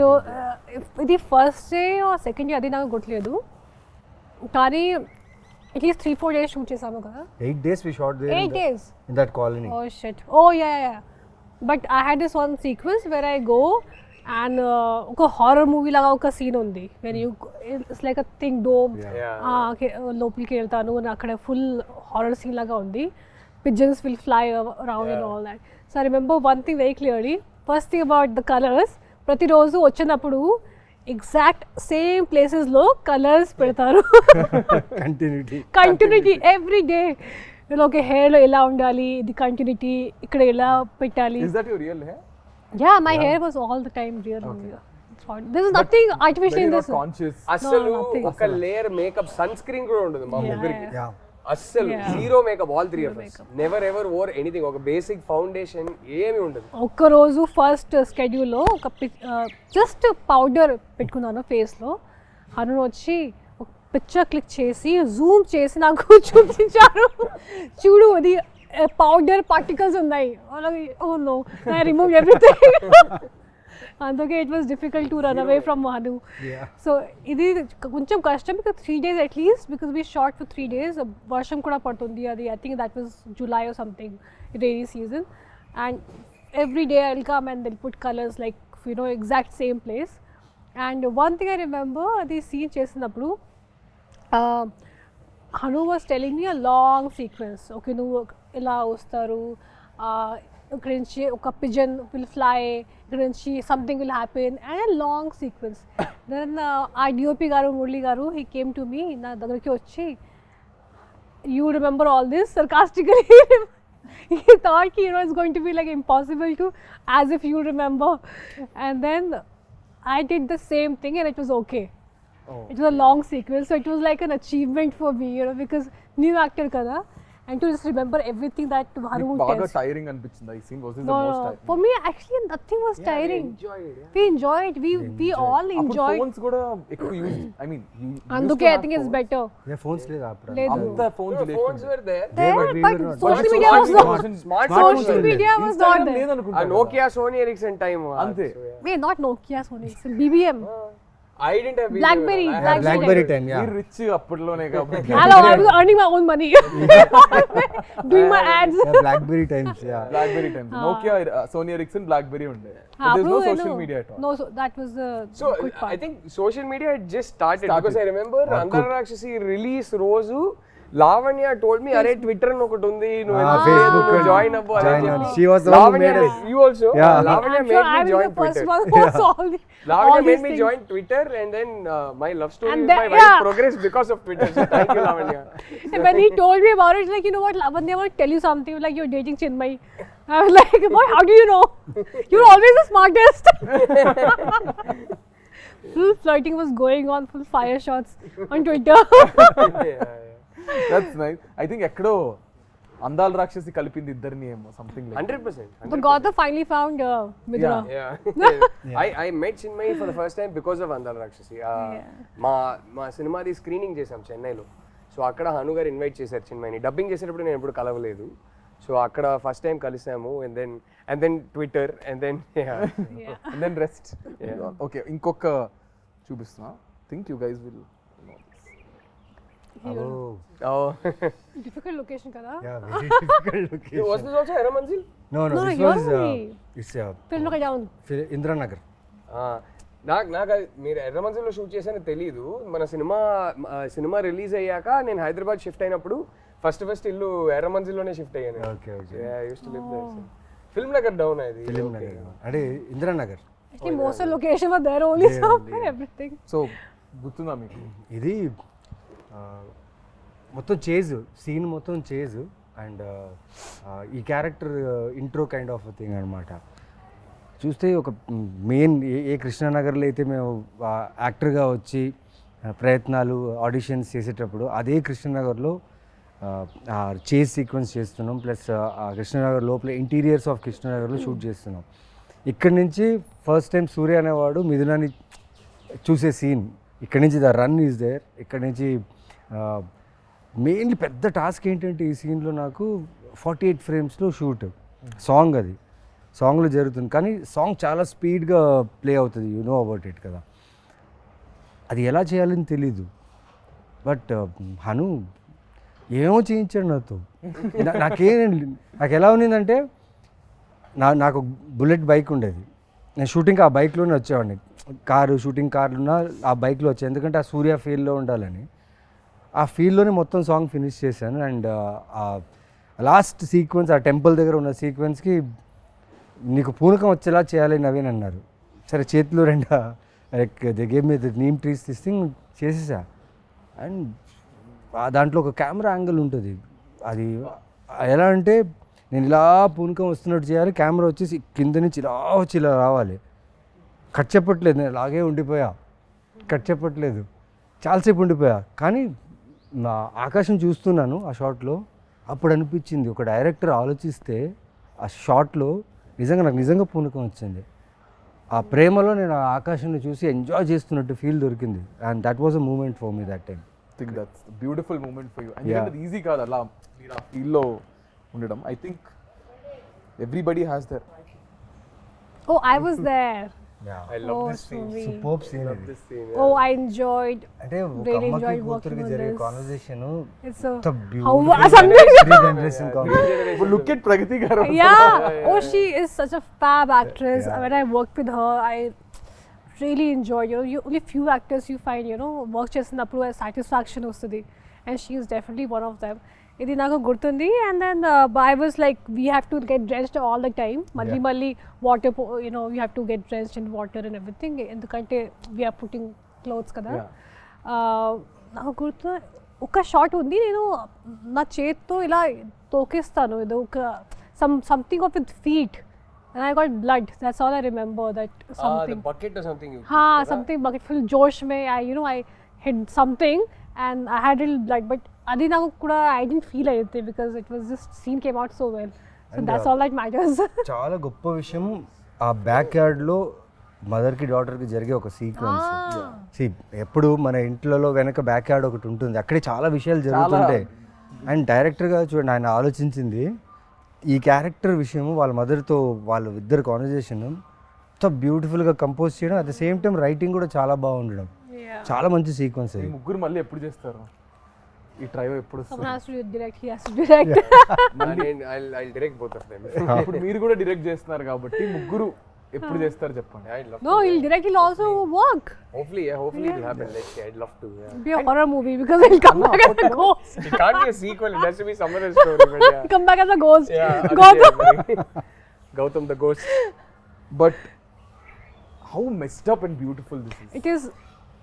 Speaker 3: ఇది first day or second day అది నాకు గుర్తులేదు, కానీ at least 3-4 days shoot చేసాము కదా.
Speaker 4: 8 days we shot there.
Speaker 3: 8 days
Speaker 4: in that colony.
Speaker 3: Oh shit. Oh yeah. But I had this one sequence where I go and ఒక horror movie లాగా ఒక scene ఉంది, when you it's like a thing dome, లోపలికి వెళ్తాను and అక్కడ full horror scene లాగా ఉంది. Pigeons will fly around and all that. So I remember one thing very clearly. First thing about the colors, ప్రతిరోజు వచ్చినప్పుడు exact same ప్లేసెస్లో colours పెడతారు. Continuity every day. Okay, హెయిర్లో ఎలా ఉండాలి, ఇది కంటిన్యూటీ, ఇక్కడ ఎలా పెట్టాలి.
Speaker 1: Is that your real hair?
Speaker 3: Yeah, my hair was all the time real only. There is nothing artificial
Speaker 1: Very
Speaker 3: in
Speaker 1: not
Speaker 3: this.
Speaker 1: conscious.
Speaker 2: అస్సలు
Speaker 3: nothing.
Speaker 2: ఒక లేయర్ మేకప్ సన్ స్క్రీన్ కూడా ఉండదు మా ముగ్గురికి
Speaker 4: యా
Speaker 2: అస్సలు
Speaker 3: Yeah.
Speaker 2: Zero makeup all three of us never ever or anything ఒక basic foundation ఏమీ ఉండదు
Speaker 3: ఒక్కరోజు ఫస్ట్ స్కెడ్యూల్లో ఒక జస్ట్ పౌడర్ పెట్టుకున్నాను ఫేస్లో. హను వచ్చి ఒక పిక్చర్ క్లిక్ చేసి జూమ్ చేసి నాకు చూపించారు, చూడు అది పౌడర్ పార్టికల్స్ ఉన్నాయి. Oh no I remove everything. అందుకే it was difficult to run away from Hanu. So ఇది కొంచెం కష్టం, because 3 days at least, because we shot for 3 days. వర్షం కూడా పడుతుంది, అది I think that was July or something, rainy season. And every day I will come and they'll put colours like exact same place. And one thing I remember, అది scene చేసినప్పుడు Hanu was telling me a long sequence. Okay నువ్వు ఇలా వస్తారు, ఇక్కడ నుంచి ఒక pigeon will fly, ఇక్కడ నుంచి something will happen, and long sequence. Then ఆ డిఓపి గారు మురళి గారు హీ కేమ్ టు మీ, నా దగ్గరికి వచ్చి, you remember all this sarcastically. He thought it's going to be like impossible to, as if you remember. And then I did the same thing and it was okay. It was a long sequence, so it was like an achievement for me, because new actor kada, and to just remember everything that Haru
Speaker 1: బాగా
Speaker 3: tells.
Speaker 1: Tiring అనిపించింది ఈ scene. Was this the
Speaker 3: No,
Speaker 1: most
Speaker 3: no,
Speaker 1: tiring?
Speaker 3: for me actually nothing was tiring. We enjoyed. We all enjoyed.
Speaker 1: Phones కూడా ఎక్కువ use, I mean
Speaker 3: అందుకే I think it's better.
Speaker 4: Yeah phones లేదా అప్పుడు
Speaker 3: లేదు.
Speaker 1: అంత phones
Speaker 2: phones were there
Speaker 3: There,
Speaker 4: but we
Speaker 3: but
Speaker 4: were not.
Speaker 3: social
Speaker 2: But
Speaker 3: media was
Speaker 2: smart-
Speaker 3: not.
Speaker 2: smart
Speaker 3: Social media was not there.
Speaker 1: లేదనుకుంటా.
Speaker 2: Nokia Sony Ericsson time
Speaker 1: అంతే.
Speaker 3: Wait, not Nokia, Sony, it's BBM.
Speaker 2: I didn't have
Speaker 3: Blackberry,
Speaker 2: I had
Speaker 4: blackberry time yeah
Speaker 1: మీరు rich అప్పట్లోనే కాబట్టి.
Speaker 3: Hello, I was earning my own money, doing my ads.
Speaker 4: BlackBerry times yeah
Speaker 1: BlackBerry times, Nokia, Sony Ericsson, BlackBerry ఉండే.
Speaker 3: Ah,
Speaker 1: There's no
Speaker 3: bro,
Speaker 1: social
Speaker 3: no.
Speaker 1: media at all.
Speaker 3: No, so that was the
Speaker 2: So
Speaker 3: good part.
Speaker 2: I think social media had just started because I remember Andala Rakshasi release రోజు Lavanya told me, అరే Twitter అని ఒకటి ఉంది, నువ్వు
Speaker 4: Facebook
Speaker 2: join అవ్వు అని
Speaker 4: join
Speaker 2: చెప్పి.
Speaker 4: she was the one who
Speaker 2: Lavanya,
Speaker 4: made us.
Speaker 2: you also?
Speaker 4: Yeah.
Speaker 2: Lavanya
Speaker 3: I'm
Speaker 2: made
Speaker 3: sure
Speaker 2: me
Speaker 3: I was
Speaker 2: join
Speaker 3: the first
Speaker 2: Twitter.
Speaker 3: one who saw all
Speaker 2: Lavanya
Speaker 3: these
Speaker 2: made me
Speaker 3: things.
Speaker 2: join Twitter, and then my love story
Speaker 3: And
Speaker 2: with
Speaker 3: then-
Speaker 2: my wife
Speaker 3: yeah.
Speaker 2: progressed because of Twitter. So thank you, Lavanya.
Speaker 3: And when he told me about it, he's like, you know what, Lavanya, I want to tell you something. Like, you're dating Chinmay. I was like, what? How do you know? You're always the smartest. Full flirting was going on, full fire shots on Twitter.
Speaker 1: That's nice. I think ఎక్కడో అందాల రాక్షసి కలిపింది ఇద్దరిని ఏమో, something like
Speaker 2: 100%.
Speaker 3: But Gautam finally found Midra.
Speaker 2: Yeah. I met Chinmay for the first time because of Andala Rakshasi. మా సినిమాది screening చేసాం చెన్నైలో. So అక్కడ హను గారు ఇన్వైట్ చేశారు చిన్మయ్ని. డబ్బింగ్ చేసేటప్పుడు నేను ఎప్పుడు కలవలేదు. సో అక్కడ ఫస్ట్ టైం కలిసాము. And then Twitter and then
Speaker 1: and then rest. Okay, ఇంకొక చూపిస్తున్నా. Think you guys will
Speaker 3: Difficult location, kada?
Speaker 4: Yeah, very difficult location.
Speaker 2: Was this also Era Manzil?
Speaker 4: No,
Speaker 3: No,
Speaker 4: this
Speaker 3: you're
Speaker 4: was
Speaker 3: only-
Speaker 4: it's
Speaker 3: Film look down.
Speaker 4: Indranagar.
Speaker 2: నాకు మీరు ఎర్ర మంజిల్లో shoot చేశానో తెలీదు. మన cinema release అయ్యాక నేను హైదరాబాద్ షిఫ్ట్ అయినప్పుడు ఫస్ట్ ఇల్లు ఎర్ర మంజిల్లోనే షిఫ్ట్ అయ్యాను.
Speaker 4: Okay okay.
Speaker 2: Film Nagar down అది.
Speaker 4: ఫిలిం నగర్ అంటే Indranagar.
Speaker 3: Actually, most of the location were there only, so everything.
Speaker 1: So గుర్తుందా మీకు?
Speaker 4: ఇది మొత్తం చేజ్ సీన్ మొత్తం చేజ్ అండ్ ఈ character intro kind of thing అనమాట. చూస్తే ఒక మెయిన్ ఏ కృష్ణానగర్లో అయితే మేము యాక్టర్గా వచ్చి ప్రయత్నాలు ఆడిషన్స్ చేసేటప్పుడు అదే కృష్ణానగర్లో చేజ్ సీక్వెన్స్ చేస్తున్నాం. ప్లస్ కృష్ణానగర్ లోపల ఇంటీరియర్స్ ఆఫ్ కృష్ణానగర్లో షూట్ చేస్తున్నాం. ఇక్కడి నుంచి ఫస్ట్ టైం సూర్య అనేవాడు మిథునాన్ని చూసే సీన్. ఇక్కడి నుంచి ద రన్ ఈజ్ దేర్. ఇక్కడి నుంచి మెయిన్లీ పెద్ద టాస్క్ ఏంటంటే ఈ సీన్లో నాకు 48 ఫ్రేమ్స్లో షూట్. సాంగ్ అది సాంగ్లో జరుగుతుంది, కానీ సాంగ్ చాలా స్పీడ్గా ప్లే అవుతుంది. యు నో అబౌట్ ఇట్ కదా. అది ఎలా చేయాలని తెలీదు. బట్ హను ఏమో చేయించాడు నాతో. నాకు ఎలా ఉన్నిందంటే నాకు బుల్లెట్ బైక్ ఉండేది. నేను షూటింగ్ ఆ బైక్లోనే వచ్చేవాడిని. షూటింగ్ కార్లున్నా ఆ బైక్లో వచ్చాను, ఎందుకంటే ఆ సూర్య ఫీల్డ్లో ఉండాలని. ఆ ఫీల్డ్లోనే మొత్తం సాంగ్ ఫినిష్ చేశాను. అండ్ లాస్ట్ సీక్వెన్స్ ఆ టెంపుల్ దగ్గర ఉన్న సీక్వెన్స్కి నీకు పూనకం వచ్చేలా చేయాలి నవీన్ అన్నారు. సరే చేతిలో లైక్ దే గేమ్ మీద నీమ్ ట్రీస్ థింగ్ చేసేసా. అండ్ దాంట్లో ఒక కెమెరా యాంగిల్ ఉంటుంది. అది ఎలా అంటే నేను ఇలా పూనకం వస్తున్నట్టు చేయాలి, కెమెరా వచ్చేసి కింద నుంచి ఇలా వచ్చి ఇలా రావాలి. కట్ చెప్పట్లేదు, నేను అలాగే ఉండిపోయా, కట్ చెప్పట్లేదు, చాలాసేపు ఉండిపోయా. కానీ నా ఆకాశం చూస్తున్నాను ఆ షాట్లో, అప్పుడు అనిపించింది ఒక డైరెక్టర్ ఆలోచిస్తే ఆ షాట్లో నాకు నిజంగా పూనకం వచ్చింది. ఆ ప్రేమలో నేను ఆ ఆకాశాన్ని చూసి ఎంజాయ్ చేస్తున్నట్టు ఫీల్ దొరికింది. And that was a moment for me that time.
Speaker 1: Think that's beautiful moment for you. ఎందుకంటే ఈజీ కాదు అలా మీరు ఆ ఫీల్లో ఉండడం. I think everybody has there.
Speaker 3: Oh, I was there.
Speaker 2: I love
Speaker 3: Oh,
Speaker 2: this scene.
Speaker 3: sweet.
Speaker 4: Superb scene
Speaker 2: Love this scene.
Speaker 3: Oh, I enjoyed.
Speaker 4: అంటే ఒక
Speaker 3: Really
Speaker 4: అమ్మకి
Speaker 3: enjoyed
Speaker 4: కూతురికి
Speaker 3: working on
Speaker 4: జరిగే
Speaker 3: this.
Speaker 4: కాన్వర్సేషన్
Speaker 3: It's a
Speaker 4: ఎంత
Speaker 3: how
Speaker 4: beautiful
Speaker 3: something.
Speaker 4: Generation conversation.
Speaker 1: Look at Pragathi garu.
Speaker 3: Yeah. Oh, she is such a fab actress.
Speaker 4: Yeah.
Speaker 3: When I worked with her, I really enjoyed. You only few actors you find work చేసినప్పుడు satisfaction వస్తుంది, and she is definitely one of them. ఇది నాకు గుర్తుంది. And then I was like, we have to get drenched all the time. మళ్ళీ water, you have to get drenched in water and everything. ఎందుకంటే we are putting clothes కదా. నాకు గుర్తు ఒక shot ఉంది, నేను నా చేత్తో ఇలా తోకేస్తాను, ఏదో ఒక something of with feet, and I got blood. That's all I remember. That something.
Speaker 2: The bucket or something.
Speaker 3: Something bucket full josh mein I hit something and I had a little blood, but adi naku kuda I didn't feel anything because it was just scene came out so well. So
Speaker 4: And
Speaker 3: that's all that matters.
Speaker 4: చాలా గొప్ప విషయం ఆ back యార్డ్లో మదర్కి డాటర్కి జరిగే ఒక sequence. ఎప్పుడు మన ఇంట్లో వెనక బ్యాక్ యార్డ్ ఒకటి ఉంటుంది, అక్కడే చాలా విషయాలు జరుగుతుంటాయి. అండ్ డైరెక్టర్గా చూడండి, ఆయన ఆలోచించింది ఈ క్యారెక్టర్ విషయం, వాళ్ళ మదర్తో వాళ్ళ ఇద్దరు కాన్వర్జేషన్ ఎంత బ్యూటిఫుల్గా కంపోజ్ చేయడం, at the same time writing కూడా చాలా బాగుండడం. చాలా మంచి సీక్వెన్స్ అది.
Speaker 1: ముగ్గురు మళ్ళీ ఎప్పుడు చేస్తారు ఈ ట్రైవ్? ఎప్పుడు
Speaker 3: Someone has to direct, he has to direct.
Speaker 2: I'll direct both of them.
Speaker 1: ఇప్పుడు మీరు కూడా డైరెక్ట్ చేస్తున్నారు కాబట్టి ముగ్గురు ఎప్పుడు చేస్తారు చెప్పండి.
Speaker 2: I'd love
Speaker 3: No, he'll direct, he'll also work.
Speaker 2: Hopefully it'll happen. Let's see. I'd love to. Yeah.
Speaker 3: It'll be a horror movie because he'll come back as a ghost.
Speaker 2: It can't be a sequel. It has to be some other story. But yeah.
Speaker 3: He'll come back as a ghost.
Speaker 2: Yeah. Gautam the ghost.
Speaker 1: But how messed up and beautiful this is.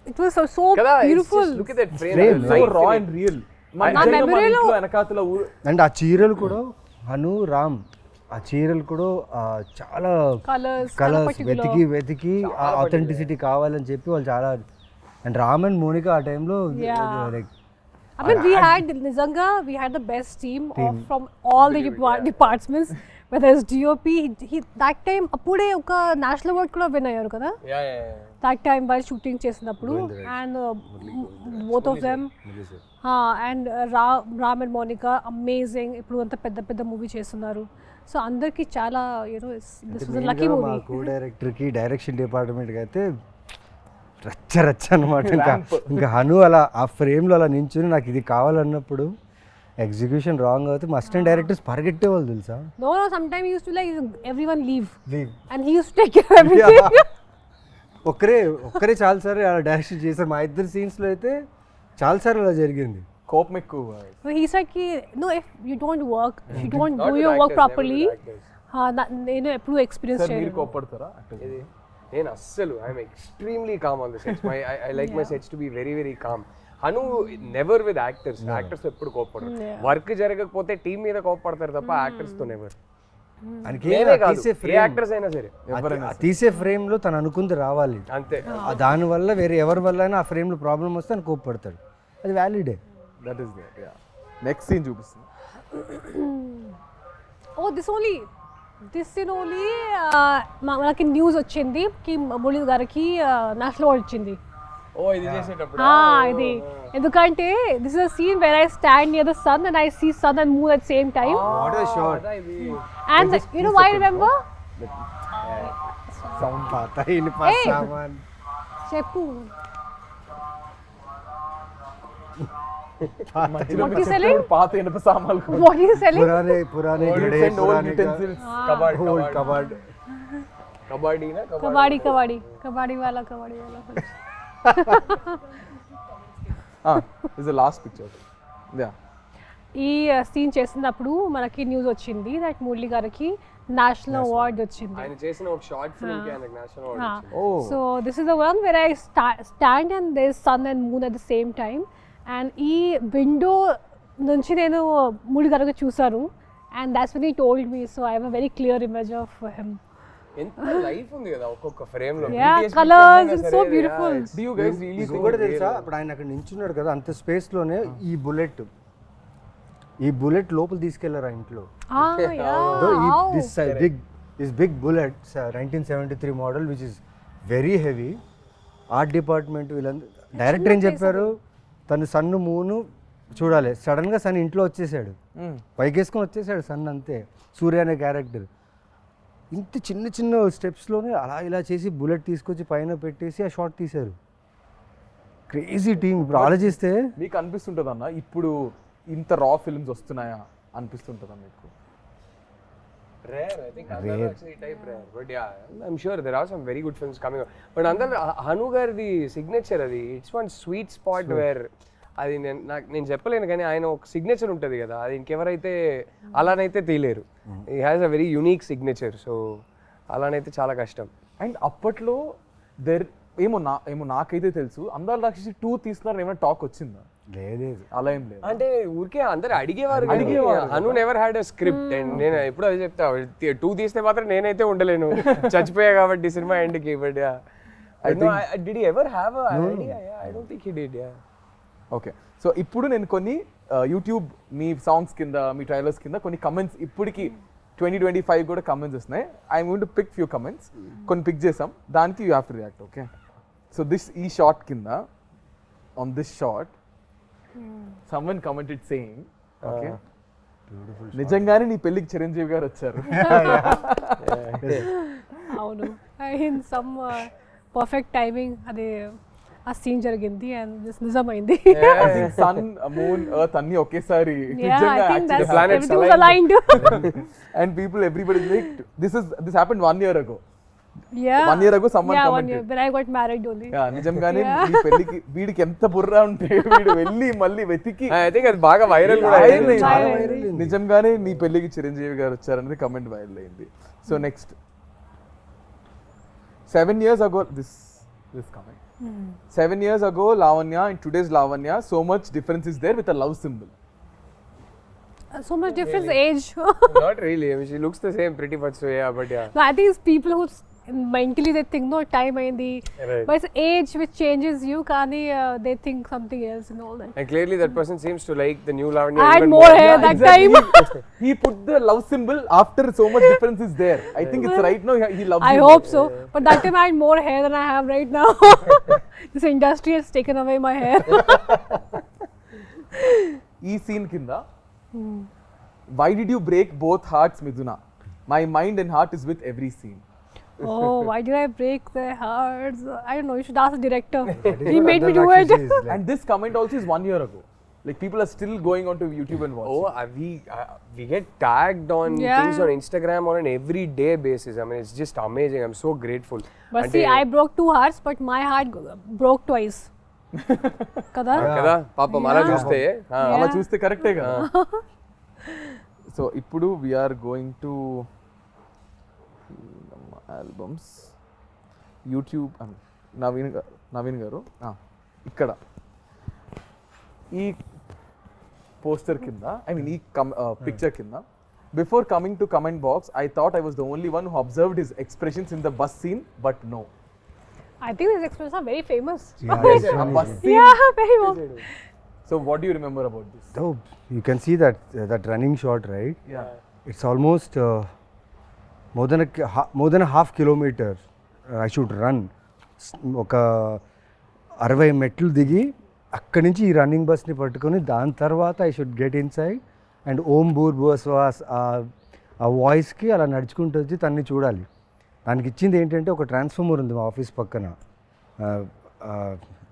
Speaker 3: It was so
Speaker 2: Kada,
Speaker 3: beautiful.
Speaker 2: just look at that frame.
Speaker 4: Frame,
Speaker 2: the
Speaker 1: so
Speaker 2: lights
Speaker 1: రా
Speaker 2: in it.
Speaker 1: And real.
Speaker 3: నా మెమరీలో
Speaker 1: వెనకాతల
Speaker 4: and ఆ చీరలు కూడా హను రామ్, ఆ చీరలు కూడా చాలా
Speaker 3: colours
Speaker 4: కలర్స్ వెతికి ఆ ఆథెంటిసిటీ కావాలని చెప్పి వాళ్ళు చాలా. అండ్ రామ్ అండ్ మోనిక ఆ టైంలో
Speaker 3: I mean, we had the best team from all the departments, whether it's DOP, he that time appude oka national award kuda win ayyaru kada.
Speaker 2: Yeah.
Speaker 3: That time while shooting chesinappudu, and both of them and Ram and Monica amazing. Ippudu anta pedda movie chestunaru. So andarki chala this was a lucky movie.
Speaker 4: Co director కి direction department కి అయితే రచ్చ అనమాట. ఇంకా హను అలా ఆ ఫ్రేమ్లో అలా నించుని నాకు ఇది కావాలన్నప్పుడు ఎగ్జిక్యూషన్ రాంగ్ అవుతే మా అసిస్టెంట్ డైరెక్టర్స్ పరిగెట్టేవాళ్ళు తెలుసా.
Speaker 3: No, sometimes he used to like everyone leave. And he used to take care of everything.
Speaker 4: ఒక్కరే చాలాసార్లు అలా డైరెక్షన్ చేశారు. మా ఇద్దరు సీన్స్లో అయితే చాలాసార్లు అలా జరిగింది.
Speaker 1: కోపం ఎక్కువ.
Speaker 3: He said no, if you don't work, if you don't
Speaker 2: Not
Speaker 3: do
Speaker 2: with
Speaker 3: your work
Speaker 2: actors,
Speaker 3: properly,
Speaker 2: never with actors.
Speaker 3: నేను ఎప్పుడు ఎక్స్పీరియన్స్
Speaker 1: సార్ మీరు
Speaker 3: చేయలేదు.
Speaker 1: కోపడతారా?
Speaker 2: నేను అస్సలు I'm extremely calm on the sets. I like my sets to be very very calm. Hanu never with actors. Actors ఎప్పుడు కోపడరు. Work జరగకపోతే టీం మీద కోపడతారు తప్ప యాక్టర్స్ తో నెవర్. యాక్టర్స్ అయినా సరే
Speaker 4: తీసే ఫ్రేమ్ లో తను అనుకుంది రావాలి
Speaker 2: అంతే.
Speaker 4: దానివల్ల వేరే ఎవరి వల్ల అయినా ఆ ఫ్రేమ్ లో ప్రాబ్లం వస్తే అని కోపడతాడు. అది వ్యాలిడే.
Speaker 1: That is there. Yeah. Next scene చూపిస్తుంది.
Speaker 3: దిస్ సీన్ ఓన్లీ మనకి న్యూస్ వచ్చింది కి మురళీ గారికి నేషనల్ అవార్డ్ వచ్చింది.
Speaker 2: ఇది చేసేటప్పుడు
Speaker 3: ఇది ఎందుకంటే this is a scene where I stand near the sun and I see sun and moon at same time.
Speaker 4: What a shot.
Speaker 3: And you know why remember
Speaker 4: sound పాతా ఇన్ పాస్ సామాన్
Speaker 3: చెప్పు.
Speaker 1: What is selling? పాత ఇనుప సామాన్లు.
Speaker 3: What is selling?
Speaker 4: పురానే గడే పురానే కబాడ్ కబాడీ
Speaker 3: వాలా
Speaker 1: is the last picture. Yeah.
Speaker 3: ఈ సీన్ చేసినప్పుడు మనకి న్యూస్ వచ్చింది దట్ మురళీ గారికి నేషనల్ అవార్డ్ వచ్చింది.
Speaker 2: ఆయన చేసిన ఒక షార్ట్ ఫిల్మ్ కి ఆయనకి నేషనల్ అవార్డ్ వచ్చింది.
Speaker 3: So this is the one where I stand and there is sun and moon at the same time. And ఈ విండో నుంచి నేను మురళీ గారికి చూసాను. And that's when he told me. So I have a very clear image of him.
Speaker 2: ఎంత life ఉంది కదా ఒక్కొక్క frame లో.
Speaker 3: Yeah,
Speaker 2: BTS
Speaker 3: colours,
Speaker 2: pictures
Speaker 3: it's
Speaker 2: అయినా
Speaker 3: so
Speaker 2: సరే,
Speaker 3: beautiful.
Speaker 2: yeah,
Speaker 1: Do you guys really think
Speaker 4: ఇంకొకటి తెలుసా, ఇప్పుడు ఆయన అక్కడ నించున్నాడు కదా అంత స్పేస్ లోనే ఈ బుల్లెట్ లోపల తీసుకెళ్లారు ఆ ఇంట్లో. This big bullet, 1973 model, which is very heavy. Art department వీళ్ళందరూ డైరెక్టర్ ఏం చెప్పారు, తను సన్ను మూను చూడాలి, సడన్గా సన్ ఇంట్లో వచ్చేసాడు, పైకేసుకొని వచ్చేసాడు సన్, అంతే. సూర్య అనే క్యారెక్టర్ ఇంత చిన్న చిన్న స్టెప్స్లోనే అలా ఇలా చేసి బుల్లెట్ తీసుకొచ్చి పైన పెట్టేసి ఆ షాట్ తీశారు. Crazy team. ఇప్పుడు ఆలోచిస్తే
Speaker 1: మీకు అనిపిస్తుంటుంది అన్న ఇప్పుడు ఇంత రా ఫిల్మ్స్ వస్తున్నాయా అనిపిస్తుంటుందా మీకు?
Speaker 2: Rare, I think Andala Rakshasi type rare, but yeah, I'm sure there are some very good films coming up. But Andala Hanu gardi signature adi, it's one sweet spot where అది నేను చెప్పలేను కానీ ఆయన ఒక signature ఉంటుంది కదా, అది ఇంకెవరైతే అలానైతే తీయలేరు. He has a very unique signature, so అలానైతే చాలా కష్టం.
Speaker 1: అండ్ అప్పట్లో ఏమో నాకైతే తెలుసు అందాల రాక్షసి 2 తీస్తున్నారు ఏమైనా టాక్ వచ్చిందా?
Speaker 4: లేదు,
Speaker 1: అలా ఏం లేదు.
Speaker 2: అంటే ఊరికే అందరు అడిగేవారు. Hanu never had a script. And నేను ఎప్పుడు అది చెప్తా, 2 తీస్తే మాత్రం నేనైతే ఉండలేను, చచ్చిపోయా కాబట్టి సినిమా ఎండ్కి. But did he ever have a idea? I don't think he did.
Speaker 1: Okay, so ఇప్పుడు నేను కొన్ని యూట్యూబ్ మీ సాంగ్స్ కింద మీ ట్రైలర్స్ కింద కొన్ని కమెంట్స్ ఇప్పటికి 2025 కూడా కమెంట్స్ వస్తున్నాయి. I'm going to pick few comments. కొన్ని పిక్ చేసాం, దానికి you have to react. Okay, so ఈ షార్ట్ కింద on this short someone commented saying, okay, నిజంగానే నీ పెళ్ళికి చిరంజీవి గారు వచ్చారు.
Speaker 3: అవును, ఇన్ సమ్ పర్ఫెక్ట్ టైమింగ్ అది ఆ సీన్ జరిగింది అండ్ దిస్ నిజమైంది.
Speaker 1: సన్ మూన్ ఎర్త్ అన్ని ఒకేసారి and people everybody like this happened 1 year ago.
Speaker 3: Yeah.
Speaker 1: 1 year ago someone
Speaker 3: commented.
Speaker 1: 1 year
Speaker 3: when I got married only.
Speaker 1: Yeah, నిజంగానే నీ పెళ్ళికి వీడికి ఎంత బుర్ర ఉంటే వీడు వెళ్ళి మళ్ళీ వెతికి
Speaker 2: ఐ థింక్ అది బాగా వైరల్ కూడా
Speaker 1: అయింది. నిజంగానే నీ పెళ్ళికి చిరంజీవి గారు వచ్చారనేది కమెంట్ వైరల్ అయింది. So next 7 years ago this comment. 7 years ago Lavanya and today's Lavanya, so much difference is there with a love symbol.
Speaker 3: So much difference age.
Speaker 2: Not really. I mean, she looks the same pretty much, so yeah, but yeah.
Speaker 3: No, I think it's people who mentally they think no time aindi,
Speaker 2: Right.
Speaker 3: but it's age which changes you, kani they think something else and all that.
Speaker 2: And clearly that person seems to like the new Lavanya
Speaker 3: I had
Speaker 2: even
Speaker 3: more hair
Speaker 1: Yeah,
Speaker 3: that
Speaker 1: exactly.
Speaker 3: time.
Speaker 1: He put the love symbol after so much difference is there. I think it's right now he loves
Speaker 3: I
Speaker 1: you
Speaker 3: hope
Speaker 1: more.
Speaker 3: so, but that time I had more hair than I have right now. This industry has taken away my hair.
Speaker 1: ఈ scene కింద why did you break both hearts, Miduna? My mind and heart is with every scene.
Speaker 3: Oh, why did I break their hearts? I don't know, you should ask the director. He made me do it.
Speaker 1: And this comment also is 1 year ago. Like people are still going onto YouTube and watching.
Speaker 2: Oh, we get tagged on things on Instagram on an everyday basis. I mean, it's just amazing. I'm so grateful.
Speaker 3: But see, I broke 2 hearts, but my heart broke twice. Kada?
Speaker 2: కదా పాపం అలా చూస్తే
Speaker 1: అలా చూస్తే కరెక్టే కదా. So ఇప్పుడు we're going to albums YouTube. Naveen garu ఇక్కడ ఈ పోస్టర్ కింద ఐ మీన్ ఈ పిక్చర్ కింద before coming to comment box I thought I was the only one who observed his expressions in the bus scene, but no.
Speaker 3: I think these expressions are very famous.
Speaker 1: A bus scene.
Speaker 3: Yeah, very famous.
Speaker 1: So what do you remember about this?
Speaker 4: Oh, you can see that running shot, right?
Speaker 1: Yeah.
Speaker 4: It's almost more than a half kilometer I should run. ఒక 60 మెట్లు దిగి అక్కడి నుంచి ఈ running బస్ని పట్టుకొని దాని తర్వాత I should get inside and ఓం భూర్ భువస్వాస్ ఆ వాయిస్కి అలా నడుచుకుంటూ వచ్చి తన్ని చూడాలి. దానికి ఇచ్చింది ఏంటంటే ఒక ట్రాన్స్ఫార్మర్ ఉంది మా ఆఫీస్ పక్కన,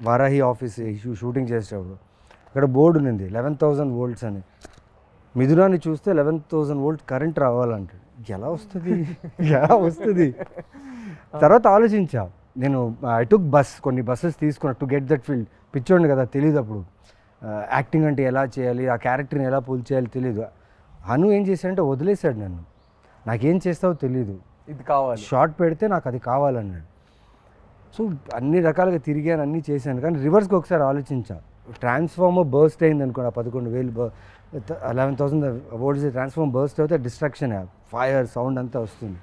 Speaker 4: వారాహి ఆఫీస్ షూటింగ్ చేసేటప్పుడు అక్కడ బోర్డు ఉంది 11,000 volts అని. మిథునాన్ని చూస్తే 11,000 volts కరెంట్ రావాలంటాడు. ఎలా వస్తుంది తర్వాత ఆలోచించా నేను. ఐ టుక్ కొన్ని బస్సెస్ తీసుకున్నా టు గెట్ దట్ ఫీల్డ్. పిచ్చోండి కదా, తెలియదు అప్పుడు యాక్టింగ్ అంటే ఎలా చేయాలి, ఆ క్యారెక్టర్ని ఎలా పుల్ చేయాలి తెలియదు. హను ఏం చేశాడంటే వదిలేశాడు నన్ను, నాకేం చేస్తావో తెలియదు,
Speaker 1: ఇది కావాలి,
Speaker 4: షార్ట్ పెడితే నాకు అది కావాలన్నాడు. సో అన్ని రకాలుగా తిరిగాను, అన్నీ చేశాను. కానీ రివర్స్కి ఒకసారి ఆలోచించా, ట్రాన్స్ఫార్మర్ బర్స్ట్ అయింది అనుకోండి, 11,000 11,000 volts ట్రాన్స్ఫార్మర్ బర్స్ట్ అయితే డిస్ట్రాక్షన్, ఫైర్ సౌండ్ అంతా వస్తుంది.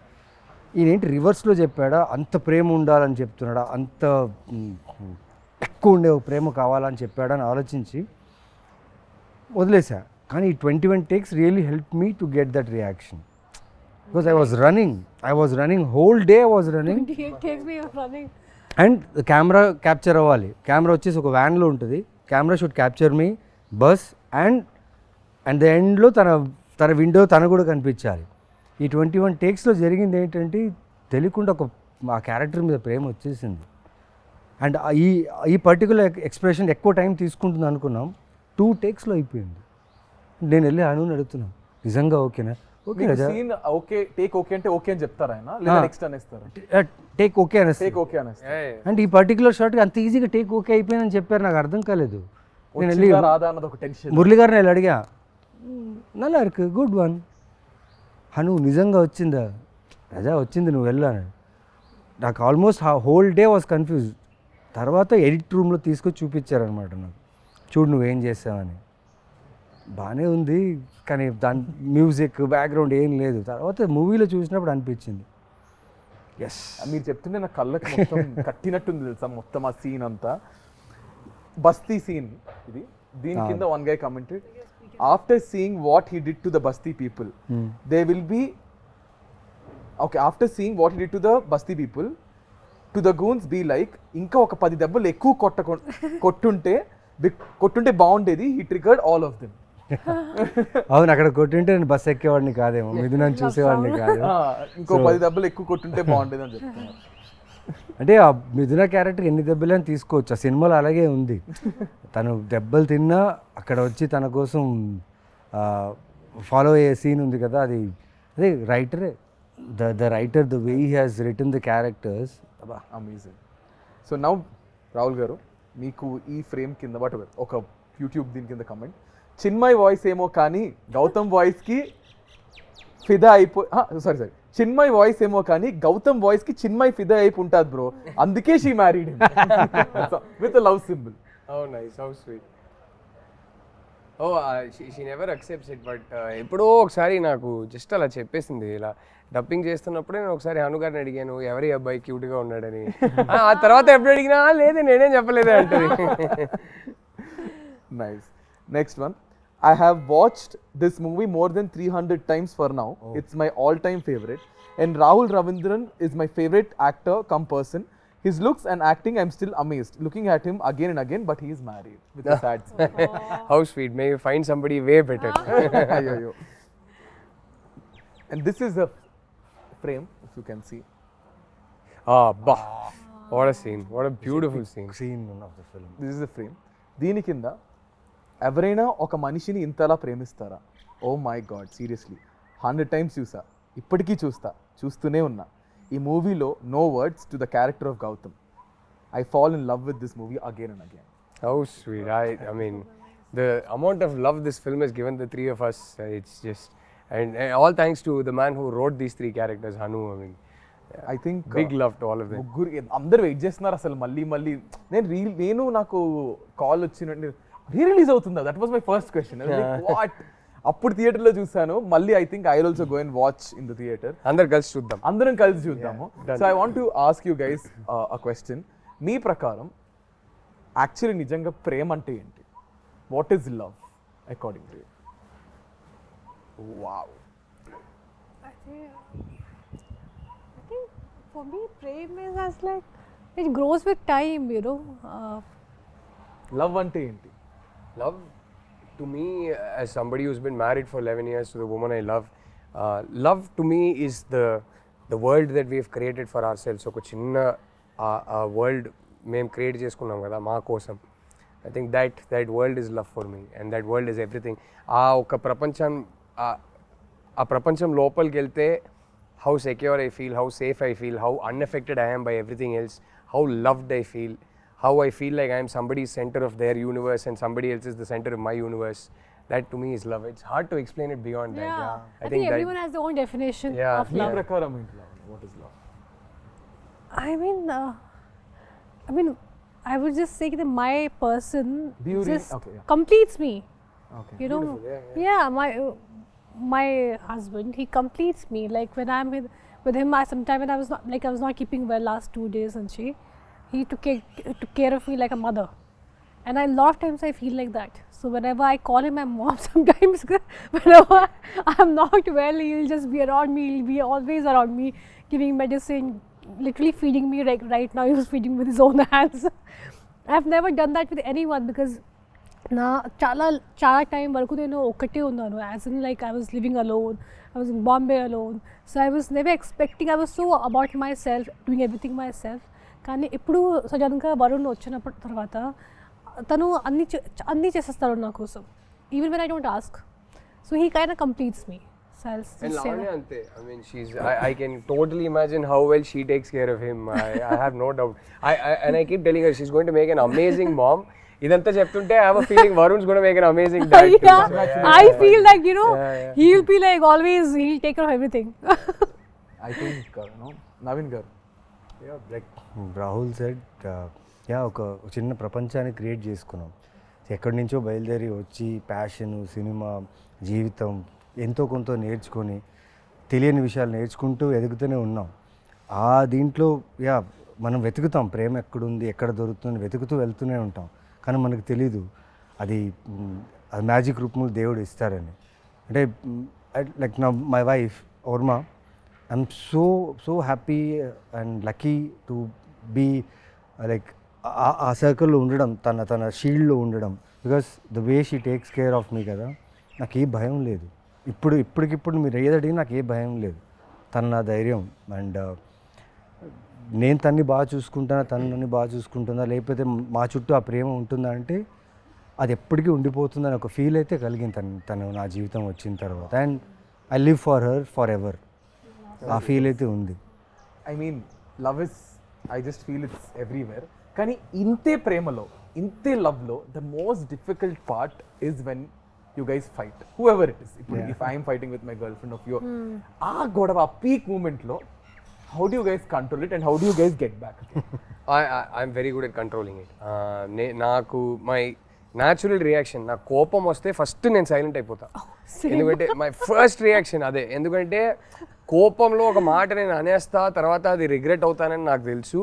Speaker 4: ఈయనేంటి రివర్స్లో చెప్పాడా, అంత ప్రేమ ఉండాలని చెప్తున్నాడా, అంత ఎక్కువ ఉండే ఒక ప్రేమ కావాలని చెప్పాడని ఆలోచించి వదిలేసా. కానీ ఈ 21 takes really help me to get that reaction. Because I was running whole day I was running.
Speaker 3: 28 takes me running.
Speaker 4: And camera capture అవ్వాలి. కెమెరా వచ్చేసి ఒక వ్యాన్లో ఉంటుంది. Camera should capture me bus and the ఎండ్లో తన window తను కూడా కనిపించాలి. ఈ 21 takesలో జరిగింది ఏంటంటే తెలియకుండా ఆ క్యారెక్టర్ మీద ప్రేమ వచ్చేసింది. అండ్ ఈ పర్టికులర్ ఎక్స్ప్రెషన్ ఎక్కువ టైం తీసుకుంటుంది అనుకున్నాం, 2 takesలో అయిపోయింది. నేను వెళ్ళి అనుని అడుగుతున్నాను, నిజంగా ఓకేనా? Okay Raja,
Speaker 1: scene okay, take okay అంటే ఓకే అని చెప్తారా ఆయన, లేదా నెక్స్ట్ అనేస్తారు?
Speaker 4: టేక్ ఓకే అనేసి.
Speaker 1: టేక్ ఓకే అనేస్తారు.
Speaker 4: అండ్ ఈ పర్టికులర్ షాట్కి అంత ఈజీగా టేక్ ఓకే అయిపోయిందని చెప్పారు, నాకు అర్థం కాలేదు. నేను వెళ్ళి
Speaker 1: రాదా అన్నది ఒక టెన్షన్.
Speaker 4: మురళి గారిని వెళ్ళి అడిగా, నల్లా ఇருக்கு గుడ్ వన్ హను, నిజంగా వచ్చిందా? రాజా వచ్చింది, నువ్వు వెళ్ళాను. నాకు almost whole day was confuse. తర్వాత ఎడిట్ రూమ్లో తీసుకొచ్చి చూపించారనమాట నాకు, చూడు నువ్వేం చేసావని. బాగానే ఉంది కానీ దాని మ్యూజిక్ బ్యాక్గ్రౌండ్ ఏం లేదు. తర్వాత మూవీలో చూసినప్పుడు అనిపించింది ఎస్.
Speaker 1: మీరు చెప్తుంటే నా కళ్ళకి మొత్తం కట్టినట్టుంది తెలుసా మొత్తం ఆ సీన్ అంతా. బస్తీ సీన్ ఇది. దీని కింద one guy commented, after seeing what he did to the basti people they will be okay, after seeing what he did to the basti people to the goons be like, ఇంకా ఒక 10 దెబ్బలు ఎక్కువ కొట్టుంటే బాగుండేది. He triggered all of them.
Speaker 4: అవును, అక్కడ కొట్టుంటే నేను bus ఎక్కేవాడిని కాదేమో, మిథునాన్ని చూసేవాడిని కాదు.
Speaker 1: ఇంకో 10 దెబ్బలు ఎక్కువ కొట్టుంటే బాగుండేది అని చెప్తున్నారు.
Speaker 4: అంటే ఆ మిథున క్యారెక్టర్ ఎన్ని దెబ్బలని తీసుకోవచ్చు, ఆ సినిమాలో అలాగే ఉంది. తను దెబ్బలు తిన్నా అక్కడ వచ్చి తన కోసం ఫాలో అయ్యే సీన్ ఉంది కదా, అదే రైటరే, the writer, the way he has written the characters,
Speaker 1: amazing. So now Rahul garu, మీకు ఈ ఫ్రేమ్ కింద వాట్ ఎవర్ ఒక యూట్యూబ్ దీని కింద కమెంట్, చిన్మయ్ వాయిస్ ఏమో కానీ గౌతమ్ వాయిస్కి ఫిదా సారీ చిన్మయ్ వాయిస్ ఏమో కానీ గౌతమ్ వాయిస్కి చిన్మయ్ ఫిదా అయిపోయి ఉంటుంది బ్రో, అందుకే she married him with love symbol.
Speaker 2: Oh nice, how sweet. Oh, she never accepts it, but ఎప్పుడో ఒకసారి నాకు జస్ట్ అలా చెప్పేసింది. ఇలా డబ్బింగ్ చేస్తున్నప్పుడే నేను ఒకసారి హను గారిని అడిగాను, ఎవరి అబ్బాయి క్యూట్గా ఉన్నాడని. ఆ తర్వాత ఎప్పుడు అడిగినా లేదే నేనేం చెప్పలేదే అంటది.
Speaker 1: Nice. Next one. I have watched this movie more than 300 times for now. It's my all-time favorite. And Rahul Ravindran is my favorite actor come person. His looks and acting, I'm still amazed. Looking at him again and again, but he is married with a sad smile.
Speaker 2: How sweet. May you find somebody way better.
Speaker 1: Ayyo. And this is a frame, if you can see.
Speaker 2: Bah. What a scene. What a beautiful scene.
Speaker 4: of the film.
Speaker 1: This is a frame. దీని కింద ఎవరైనా ఒక మనిషిని ఇంతలా ప్రేమిస్తారా? Oh my god, seriously 100 times చూసా, ఇప్పటికీ చూస్తూనే ఉన్నా. ఈ మూవీలో no words to the character of Gautam. I fall in love with this movie again and again.
Speaker 2: How sweet. I mean, the amount of love this film has given the three of us, it's just, and all thanks to the man who wrote these 3 characters, Hanu. I mean,
Speaker 1: I think
Speaker 2: big love to all of them.
Speaker 1: ముగ్గురు అందరు wait చేస్తున్నారు అసలు మళ్ళీ. నేను నాకు call వచ్చినట్టు release అవుతుందా, that was my first question. What, అప్పుడు థియేటర్లో చూసాను, మళ్ళీ I think I also go and watch in the theatre.
Speaker 2: అందరం కలిసి చూద్దాము.
Speaker 1: So I want to ask you guys a question. మీ ప్రకారం యాక్చువల్లీ నిజంగా ప్రేమ అంటే ఏంటి? What is love according to you? Wow.
Speaker 3: I think for me, prem is as like it grows with time, you know.
Speaker 1: Love అంటే ఏంటి?
Speaker 2: Love, to me, as somebody who's been married for 11 years to the woman I love, love to me is the world that we have created for ourselves. ఒక చిన్న world మేము create చేసుకున్నాం కదా మా కోసం. I think that world is love for me, and that world is everything. ఒక ప్రపంచం లోపలికి వెళ్తే how secure I feel, how safe I feel, how unaffected I am by everything else, how loved I feel, how I feel like I am somebody's center of their universe and somebody else is the center of my universe. That to me is love. It's hard to explain it beyond that.
Speaker 3: Yeah. I think everyone has their own definition of
Speaker 1: me
Speaker 3: love.
Speaker 1: ప్రకారం ఏంటి love? What is love?
Speaker 3: I mean, I would just say that my person just completes me.
Speaker 1: Okay.
Speaker 3: You know, yeah, my husband, he completes me. Like when I'm with him, sometime when I was not keeping well last 2 days, and he took care of me like a mother. And a lot of times I feel like that. So whenever I call him my mom, sometimes whenever I'm not well, he'll just be around me. He'll be always around me, giving medicine, literally feeding me. Like right now, he was feeding with his own hands. I've never done that with anyone because na chala time varaku nenu okate unnanu. As in, like, I was living alone. I was in Bombay alone. So I was never expecting. I was so about myself, doing everything myself. కానీ ఇప్పుడు సడన్గా వరుణ్ వచ్చినప్పుడు తర్వాత తను అన్నీ చేసేస్తాడు నా కోసం, even when I don't ask. So he kind of completes me.
Speaker 2: And Lavanya ante, I mean, I can totally imagine how well she takes care of him. I have no doubt. I keep telling her she's going to make an amazing mom. Idantha cheptunte I have a feeling Varun's going to make an amazing dad too.
Speaker 3: I feel like, he'll be like always, he'll take care of everything.
Speaker 1: I think Naveen garu,
Speaker 4: like Rahul said, ఒక చిన్న ప్రపంచాన్ని create చేసుకున్నాం. ఎక్కడి నుంచో బయలుదేరి వచ్చి passion, cinema, జీవితం ఎంతో కొంత నేర్చుకొని తెలియని విషయాలు నేర్చుకుంటూ ఎదుగుతూనే ఉన్నాం. ఆ దీంట్లో మనం వెతుకుతాం ప్రేమ ఎక్కడుంది, ఎక్కడ దొరుకుతుంది, వెతుకుతూ వెళ్తూనే ఉంటాం. కానీ మనకు తెలీదు అది మ్యాజిక్ రూపంలో దేవుడు ఇస్తారని. అంటే లైక్ నా my wife Varma, I'm so happy and lucky to be like ఆ సర్కిల్లో ఉండడం, తన షీల్డ్లో ఉండడం. Because the way she takes care of me కదా, నాకు ఏ భయం లేదు. ఇప్పటికిప్పుడు మీరు ఏదడిగి నాకు ఏ భయం లేదు. తను నా ధైర్యం. అండ్ నేను తన్ని బాగా చూసుకుంటానా, తను నన్ను బాగా చూసుకుంటుందా, లేకపోతే మా చుట్టూ ఆ ప్రేమ ఉంటుందా అంటే అది ఎప్పటికీ ఉండిపోతుందని ఒక ఫీల్ అయితే కలిగింది తను నా జీవితం వచ్చిన తర్వాత. And I live for her for ever. ఆ ఫీల్ అయితే ఉంది.
Speaker 1: I mean love is, I just feel it's everywhere. కానీ ఇంతే ప్రేమలో, ఇంతే లవ్లో the most difficult part is when you guys fight, whoever it is. If I am fighting with my girlfriend or you, godava peak moment lo, how do you guys control it and how do you guys get back?
Speaker 2: I'm very good at controlling it. Naku my natural reaction, na కోపం వస్తే first నేను silent అయిపోతా. ఎందుకంటే my first reaction అదే. ఎందుకంటే కోపంలో ఒక మాట నేను అనేస్తా, తర్వాత అది రిగ్రెట్ అవుతానని నాకు తెలుసు.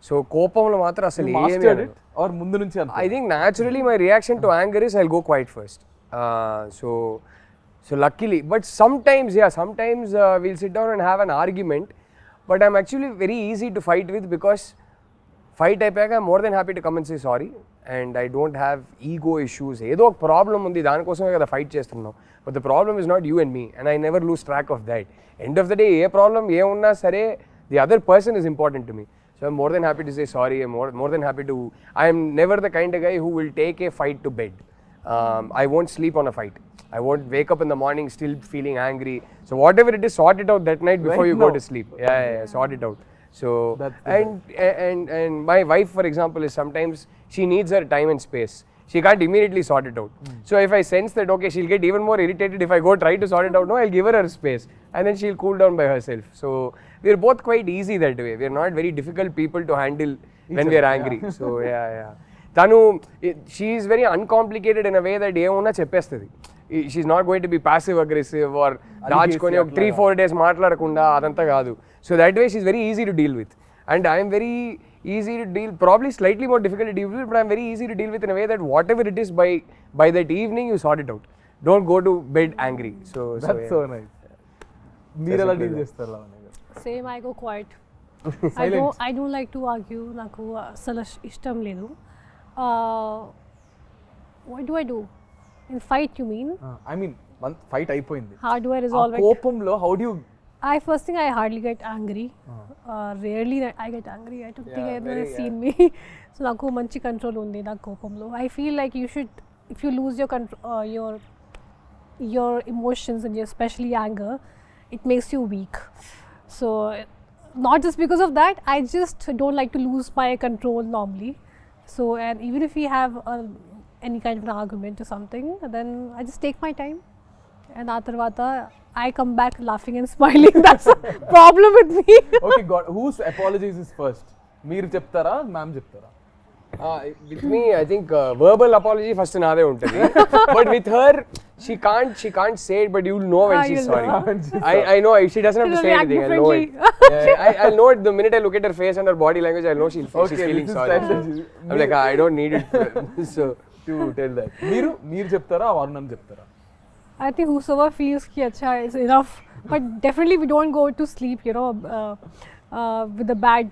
Speaker 2: సో కోపంలో మాత్రం అసలు ఏమి
Speaker 1: ముందు నుంచి
Speaker 2: I think naturally my reaction to anger is I'll go quiet first. So luckily, but sometimes we'll sit down and have an argument, but I'm actually very easy to fight with because fight అయిపోయాక I'm more than happy to come and say sorry, and I don't have ego issues. ఏదో ఒక problem ఉంది, దానికోసమే కదా fight చేస్తున్నాం. But the problem is not you and me, and I never lose track of that. End of the day, A problem ఏమున్నా సరే the other person is important to me. So I'm more than happy to say sorry. I'm more than happy to. I am never the kind of guy who will take a fight to bed. I won't sleep on a fight. I won't wake up in the morning still feeling angry. So whatever it is, sort it out that night before you go to sleep. Yeah, sort it out. So and my wife, for example, is sometimes she needs her time and space. She can't immediately sort it out. So if I sense that okay, she'll get even more irritated if I go try to sort it out, no, I'll give her space, and then she'll cool down by herself. So we're both quite easy that way. We're not very difficult people to handle when we're angry. So yeah. Tanu, she is very uncomplicated in a way that ఏమన్నా చెప్పేస్తుంది. She's not going to be passive aggressive or దాచుకొని ఒక 3-4 days మాట్లాడకుండా అదంతా కాదు. So that way she's very easy to deal with, and I am very easy to deal, probably slightly more difficult to deal with, but I'm very easy to deal with in a way that whatever it is, by that evening you sort it out. Don't go to bed angry.
Speaker 1: That's so nice. మీరు ఎలా deal చేస్తారు Lavanya garu?
Speaker 3: Same, I go quiet. I don't like to argue. నాకు అసలు ఇష్టం లేదు. What do I do? In fight, you mean?
Speaker 1: I mean, fight అయిపోయింది.
Speaker 3: How do I resolve it?
Speaker 1: కోపంలో how do you?
Speaker 3: First thing, I hardly get angry. Rarely I get angry. I don't think I've seen me. So నాకు మంచి control ఉంది నా కోపంలో. I feel like you should, if you lose your control, your emotions and especially anger, it makes you weak. So not just because of that, I just don't like to lose my control normally. So, and even if we have any kind of an argument or something, then I just take my time, and atarvata I come back laughing and smiling. That's a problem with me.
Speaker 1: Okay, God, whose apologies is first? Meer cheptara, ma'am cheptara?
Speaker 2: With me, I think verbal apology first naade untadi. But with her, she can't say it, but you'll know when she's sorry. I know she doesn't have to say anything. I'll know it. I'll know it the minute I look at her face and her body language. I'll know she's feeling sorry. I'm like, I don't need it. So
Speaker 1: to tell that. మీరు చెప్తారా వారుణ్ చెప్తారా?
Speaker 3: I think whosoever feels ki acha is enough, but definitely we don't go to sleep, with a bad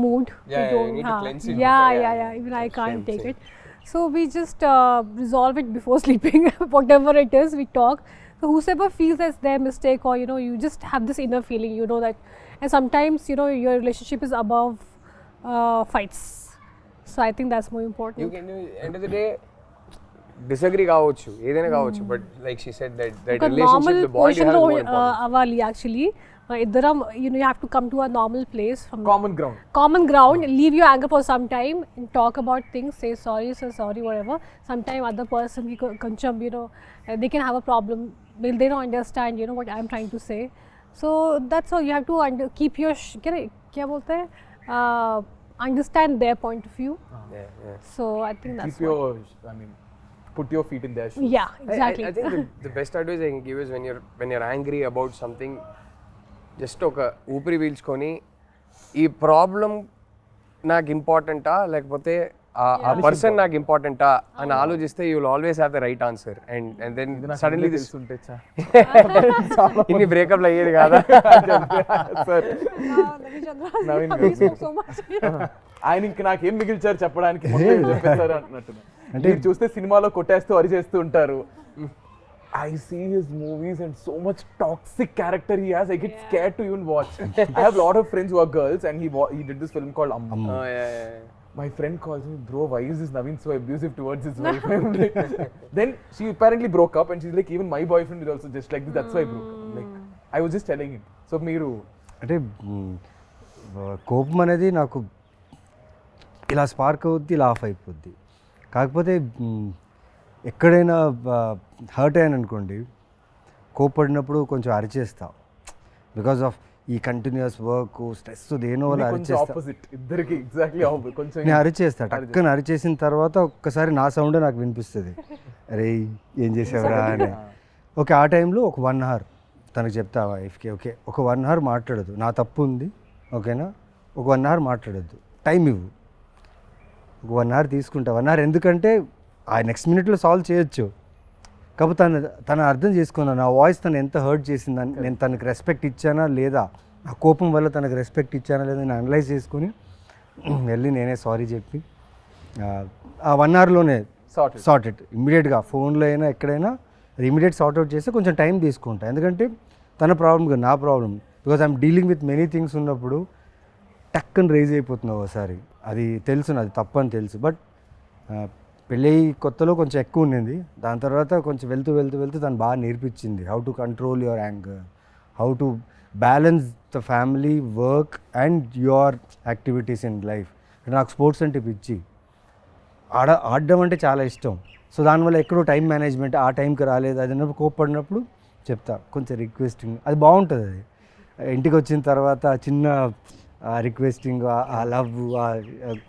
Speaker 3: mood.
Speaker 2: Yeah,
Speaker 3: We don't,
Speaker 2: you need to cleanse it
Speaker 3: yeah,
Speaker 2: before,
Speaker 3: yeah. Even I can't take
Speaker 2: same.
Speaker 3: it. So we just resolve it before sleeping. Whatever it is, we talk. So whosoever feels that's their mistake, or you just have this inner feeling, that, and sometimes your relationship is above fights. So I think that's more important.
Speaker 2: you can end of the day disagree కావచ్చు ఏదైనా కావచ్చు, but like she said that relationship, the bond you have is more important.
Speaker 3: Avali actually iddaram you have to come to a normal place from
Speaker 1: common ground.
Speaker 3: Leave your anger for some time and talk about things, say sorry whatever. Sometime other person koncham they can have a problem, they don't understand what I'm trying to say. So that's all you have to keep your kya bolte understand their point of view.
Speaker 2: Yeah.
Speaker 3: So I think that's
Speaker 1: Keep your, put your feet in their shoes.
Speaker 3: yeah, exactly.
Speaker 2: I think the best advice I can give is when you're angry about something, just ఒక ఊపిరి పీల్చుకొని ఈ problem నాకు ఇంపార్టెంటా లేకపోతే ఆ person నాకు ఇంపార్టెంటా అని ఆలోచిస్తే you will always have the right answer. And then suddenly this ఇన్ని బ్రేకప్లు అయ్యేది కాదా?
Speaker 3: Naveen Chandra, so much.
Speaker 1: ఆయన ఇంక నాకేం మిగిల్చారు చెప్పడానికి చెప్పేశారు అంటున్నారు. అంటే చూస్తే సినిమాలో కొట్టేస్తూ అరిచేస్తూ ఉంటారు. I see his movies and so much toxic character he has. I get scared to even watch. I have a lot of friends who are girls, and he did this film called Amma.
Speaker 2: Oh yeah.
Speaker 1: My friend calls me, bro, why is this Naveen so abusive towards his wife? Then she apparently broke up, and she's like, even my boyfriend is also just like this. That's why I broke up. Like, I was just telling him. So మీరు
Speaker 4: అంటే కోపం అనేది నాకు ఇలా spark అవుద్ది, ఇలా of అయిపోద్ది. కాకపోతే ఎక్కడైనా హర్ట్ అయ్యాను అనుకోండి, కోప్పడినప్పుడు కొంచెం అరిచేస్తా. బికాస్ ఆఫ్ ఈ కంటిన్యూస్ వర్క్ స్ట్రెస్ దేని వల్ల నేను అరిచేస్తా. టక్కన అరిచేసిన తర్వాత ఒక్కసారి నా సౌండే నాకు వినిపిస్తుంది, అరే ఏం చేసావురా అని. ఓకే, ఆ టైంలో ఒక 1 hour తనకు చెప్తా వైఫ్కి, ఓకే ఒక 1 hour మాట్లాడదు, నా తప్పు ఉంది ఓకేనా, ఒక 1 hour మాట్లాడద్దు, టైం ఇవ్వు. ఒక 1 hour తీసుకుంటా. 1 hour ఎందుకంటే ఆ నెక్స్ట్ మినిట్లో సాల్వ్ చేయొచ్చు. కాకపోతే తను అర్థం చేసుకున్నాను నా వాయిస్ తను ఎంత హర్ట్ చేసిందని, నేను తనకు రెస్పెక్ట్ ఇచ్చానా లేదా, నా కోపం వల్ల తనకు రెస్పెక్ట్ ఇచ్చానా లేదా నేను అనలైజ్ చేసుకుని వెళ్ళి నేనే సారీ చెప్పి ఆ 1 hourలోనే సార్ట్ ఇట్ ఇమ్మీడియట్గా. ఫోన్లో అయినా ఎక్కడైనా ఇమ్మీడియట్ సార్ట్ అవుట్ చేస్తే కొంచెం టైం తీసుకుంటా. ఎందుకంటే తన ప్రాబ్లం కాదు, నా problem. Because I'm dealing with many things ఉన్నప్పుడు టక్కని రేజ్ అయిపోతున్నావు ఒకసారి. అది తెలుసు, అది తప్పని తెలుసు. బట్ పెళ్ళి కొత్తలో కొంచెం ఎక్కువ ఉండింది. దాని తర్వాత కొంచెం వెళ్తూ తను బాగా నేర్పించింది how to control your anger, how to balance the family, work and your activities in life. నాకు స్పోర్ట్స్ అంటే పిచ్చి, ఆడడం అంటే చాలా ఇష్టం. సో దానివల్ల ఎక్కడో టైం మేనేజ్మెంట్ ఆ టైంకి రాలేదు. అది అన్నప్పుడు కోప్పడినప్పుడు చెప్తా కొంచెం రిక్వెస్టింగ్, అది బాగుంటుంది. అది ఇంటికి వచ్చిన తర్వాత చిన్న రిక్వెస్టింగ్, ఆ లవ్, ఆ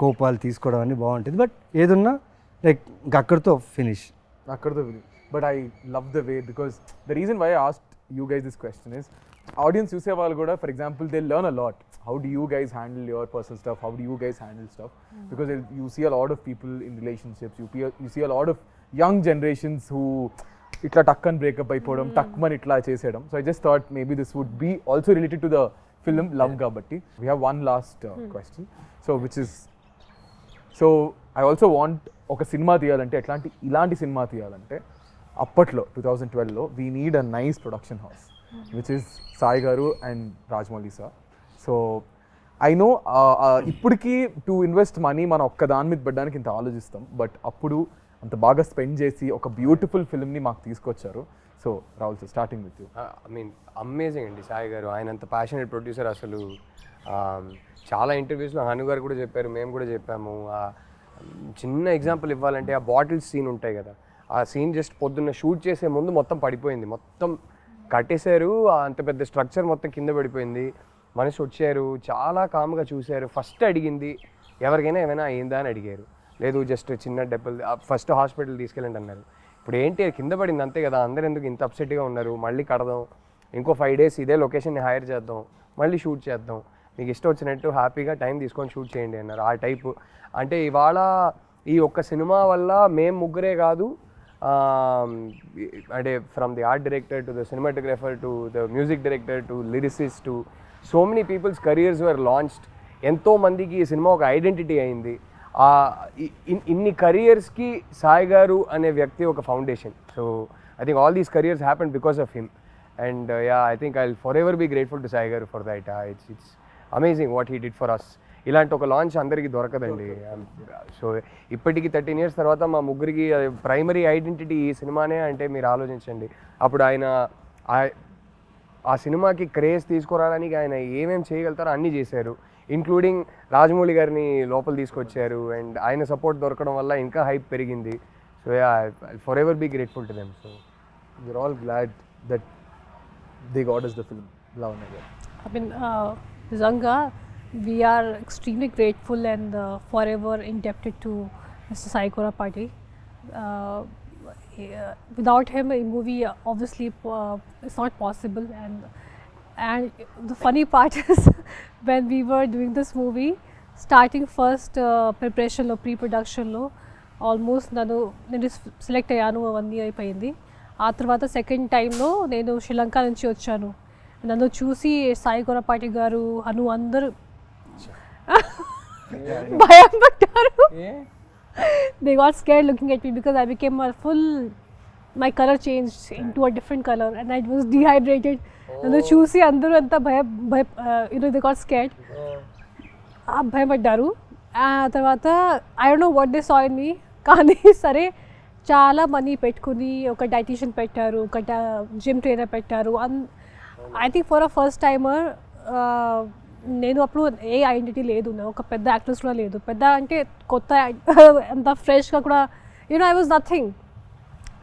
Speaker 4: కోపాలు తీసుకోవడం అన్నీ బాగుంటుంది. బట్ ఏదున్నా లైక్ అక్కడితో finish.
Speaker 1: But I love the way, because the reason why I asked you guys this question is, audience చూసే వాళ్ళు కూడా, for example, they learn a lot. How do you guys handle your personal stuff? How do you guys handle stuff? Because you see a lot of people in relationships. You see a lot of young generations who itla takkan break up అయిపోవడం, takman itla చేసేయడం. So I just thought maybe this would be also related to the film Love Kabatti. We have one last question. So I also want ఒక cinema తీయాలంటే ఇలాంటి cinema తీయాలంటే అప్పట్లో 2012లో we need a nice production house, which is Sai Garu and Rajmouli sir. So I know ఇప్పటికీ to invest money మనం ఒక్క దాని మీద పెట్టడానికి ఇంత ఆలోచిస్తాం, బట్ అప్పుడు అంత బాగా స్పెండ్ చేసి ఒక బ్యూటిఫుల్ ఫిల్మ్ని మాకు తీసుకొచ్చారు. So Rahul sir, starting with you.
Speaker 2: I mean amazing అండి సాయి గారు, ఆయన అంత ప్యాషనేట్ ప్రొడ్యూసర్. అసలు చాలా ఇంటర్వ్యూస్లో హను గారు కూడా చెప్పారు, మేము కూడా చెప్పాము. చిన్న ఎగ్జాంపుల్ ఇవ్వాలంటే ఆ బాటిల్స్ సీన్ ఉంటాయి కదా, ఆ సీన్ జస్ట్ పొద్దున్న షూట్ చేసే ముందు మొత్తం పడిపోయింది, మొత్తం కట్టేశారు, అంత పెద్ద స్ట్రక్చర్ మొత్తం కింద పడిపోయింది. మనిషి వచ్చారు, చాలా కామ్గా చూశారు. ఫస్ట్ అడిగింది ఎవరికైనా ఏమైనా అయిందా అని అడిగారు. లేదు జస్ట్ చిన్న దెబ్బలు, ఫస్ట్ హాస్పిటల్ తీసుకెళ్ళండి అన్నారు. ఇప్పుడు ఏంటి కింద పడింది అంతే కదా, అందరు ఎందుకు ఇంత అప్సెట్గా ఉన్నారు, మళ్ళీ కడదాం, ఇంకో 5 days ఇదే లొకేషన్ని హైర్ చేద్దాం, మళ్ళీ షూట్ చేద్దాం, మీకు ఇష్టం వచ్చినట్టు హ్యాపీగా టైం తీసుకొని షూట్ చేయండి అన్నారు. ఆ టైపు అంటే ఇవాళ ఈ ఒక్క సినిమా వల్ల మేము ముగ్గురే కాదు, అంటే from the art director to the cinematographer to the music director to lyricist to so many people's careers were launched. ఎంతో మందికి ఈ సినిమా ఒక ఐడెంటిటీ అయింది. ఇన్ని కెరియర్స్కి సాయి గారు అనే వ్యక్తి ఒక foundation. So I think all these careers happen because of him. And I think I will forever be grateful to Sai garu for that. It's amazing what he did for us. ఇలాంటి ఒక launch అందరికీ దొరకదండి. So ఇప్పటికి 13 years తర్వాత మా ముగ్గురికి primary identity ఈ సినిమానే అంటే మీరు ఆలోచించండి. అప్పుడు ఆయన ఆ సినిమాకి క్రేజ్ తీసుకురావడానికి ఆయన ఏమేమి చేయగలుగుతారో అన్నీ చేశారు. ఇంక్లూడింగ్ రాజమౌళి గారిని లోపల తీసుకొచ్చారు. అండ్ ఆయన సపోర్ట్ దొరకడం వల్ల ఇంకా హైప్ పెరిగింది. So I forever be grateful to them. So
Speaker 1: we're all glad that they got us the film, Lavanya garu.
Speaker 3: I mean, Zanga, we are extremely grateful and forever indebted to Mr. Sai Korapati. Without him, a movie obviously is not possible. And the funny part is when we were doing this movie, starting first preparation lo, pre-production lo, almost నేను select అయ్యాను, 1 year అయిపోయింది. ఆ తర్వాత second టైంలో నేను శ్రీలంక నుంచి వచ్చాను. నన్ను చూసి సాయి కొరపాటి గారు అను అందరూ భయం పడ్డారు. They got scared looking at me because I became my color changed into a different color and I was dehydrated. నన్ను చూసి అందరూ అంతా they got scared. భయపడ్డారు. ఆ తర్వాత I don't know what they saw in me, కానీ సరే చాలా మనీ పెట్టుకుని ఒక డైటీషియన్ పెట్టారు, ఒక జిమ్ ట్రైనర్ పెట్టారు. I think for a first timer నేను అప్పుడు ఏ ఐడెంటిటీ లేదు, ఒక పెద్ద యాక్ట్రెస్ కూడా లేదు. పెద్ద అంటే కొత్త అంత ఫ్రెష్గా కూడా ఐ వాజ్ నథింగ్.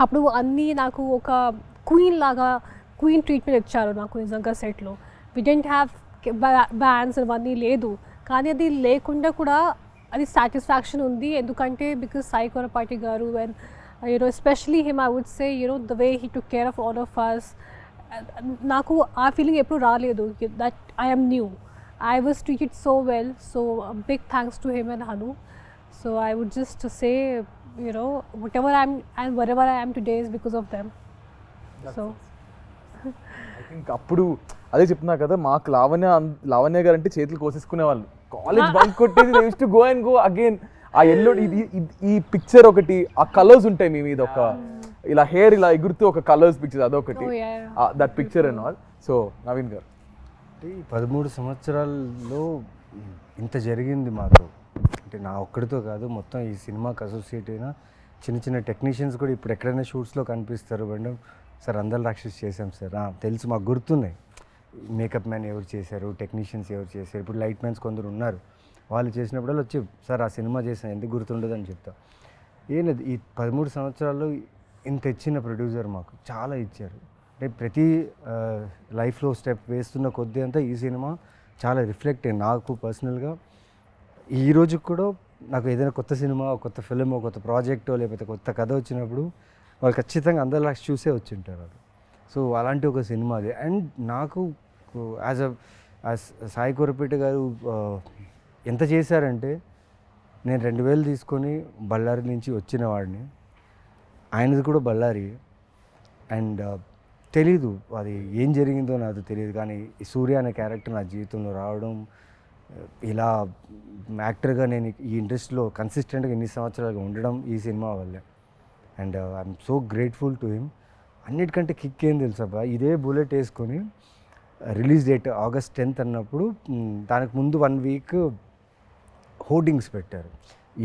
Speaker 3: అప్పుడు అన్నీ నాకు ఒక క్వీన్ ట్రీట్మెంట్ ఇచ్చారు నాకు నిజంగా సెట్లో. వి డెంట్ హ్యావ్ బ్యాండ్స్ అవన్నీ లేదు, కానీ అది లేకుండా కూడా అది సాటిస్ఫాక్షన్ ఉంది. ఎందుకంటే బికాస్ సాయి కొరపాటి గారు and especially him, I would say, the way he took care of all of us. నాకు ఆ ఫీలింగ్ ఎప్పుడు రాలేదు that I am new. I was treated so well, so a big thanks to him and Hanu. So I would just say, whatever I am and wherever I am today is because of them. So
Speaker 1: I think అప్పుడు అదే చెప్తున్నా కదా, మాకు లావణ్య గారు అంటే చేతులు కోసేసుకునే వాళ్ళు. College bunk కొట్టేది, they used to go and go again. ఆ ఎల్లో ఈ పిక్చర్ ఒకటి, ఆ కలర్స్ ఉంటాయి మీ మీద, ఒక ఇలా హెయిర్ ఇలా ఎగురుతూ ఒక కలర్స్ పిక్చర్, అదొకటి, that picture and all. So Naveen గారు,
Speaker 4: అంటే 13 సంవత్సరాల్లో ఇంత జరిగింది మాతో. అంటే నా ఒక్కడితో కాదు, మొత్తం ఈ సినిమాకి అసోసియేట్ అయిన చిన్న టెక్నీషియన్స్ కూడా ఇప్పుడు ఎక్కడైనా షూట్స్లో కనిపిస్తారు. మేడం సార్ అందల రాక్షసి చేసాం సార్, తెలుసు మాకు గుర్తున్నాయి. మేకప్ మ్యాన్ ఎవరు చేశారు, టెక్నీషియన్స్ ఎవరు చేశారు, ఇప్పుడు లైట్ మ్యాన్స్ కొందరు ఉన్నారు, వాళ్ళు చేసినప్పుడల్లా వచ్చి సార్ ఆ సినిమా చేసాను ఎందుకు గుర్తుండదు అని చెప్తా. లేదు, ఈ 13 సంవత్సరాల్లో ఇంత ఇచ్చిన ప్రొడ్యూసర్ మాకు చాలా ఇచ్చారు. అంటే ప్రతి లైఫ్లో స్టెప్ వేస్తున్న కొద్దీ అంతా ఈ సినిమా చాలా రిఫ్లెక్ట్ అయ్యింది నాకు పర్సనల్గా. ఈ రోజుకి కూడా నాకు ఏదైనా కొత్త సినిమా, కొత్త ఫిలిం, కొత్త ప్రాజెక్టో లేకపోతే కొత్త కథ వచ్చినప్పుడు వాళ్ళు ఖచ్చితంగా అందరిలా చూసే వచ్చి ఉంటారు అది. సో అలాంటి ఒక సినిమా అది. అండ్ నాకు యాజ్ సాయి కొరపేట గారు ఎంత చేశారంటే, నేను 2000 తీసుకొని బళ్ళారి నుంచి వచ్చిన వాడిని, ఆయనది కూడా బళ్ళారి. అండ్ తెలీదు అది ఏం జరిగిందో నాకు తెలియదు, కానీ ఈ సూర్య అనే క్యారెక్టర్ నా జీవితంలో రావడం, ఇలా యాక్టర్గా నేను ఈ ఇండస్ట్రీలో కన్సిస్టెంట్గా ఇన్ని సంవత్సరాలుగా ఉండడం ఈ సినిమా వల్లే. And I'm so grateful to him. అన్నిటికంటే కిక్ ఏం తెలుసబ్బా, ఇదే బుల్లెట్ వేసుకొని రిలీజ్ డేట్ August 10th అన్నప్పుడు దానికి ముందు 1 week హోర్డింగ్స్ పెట్టారు.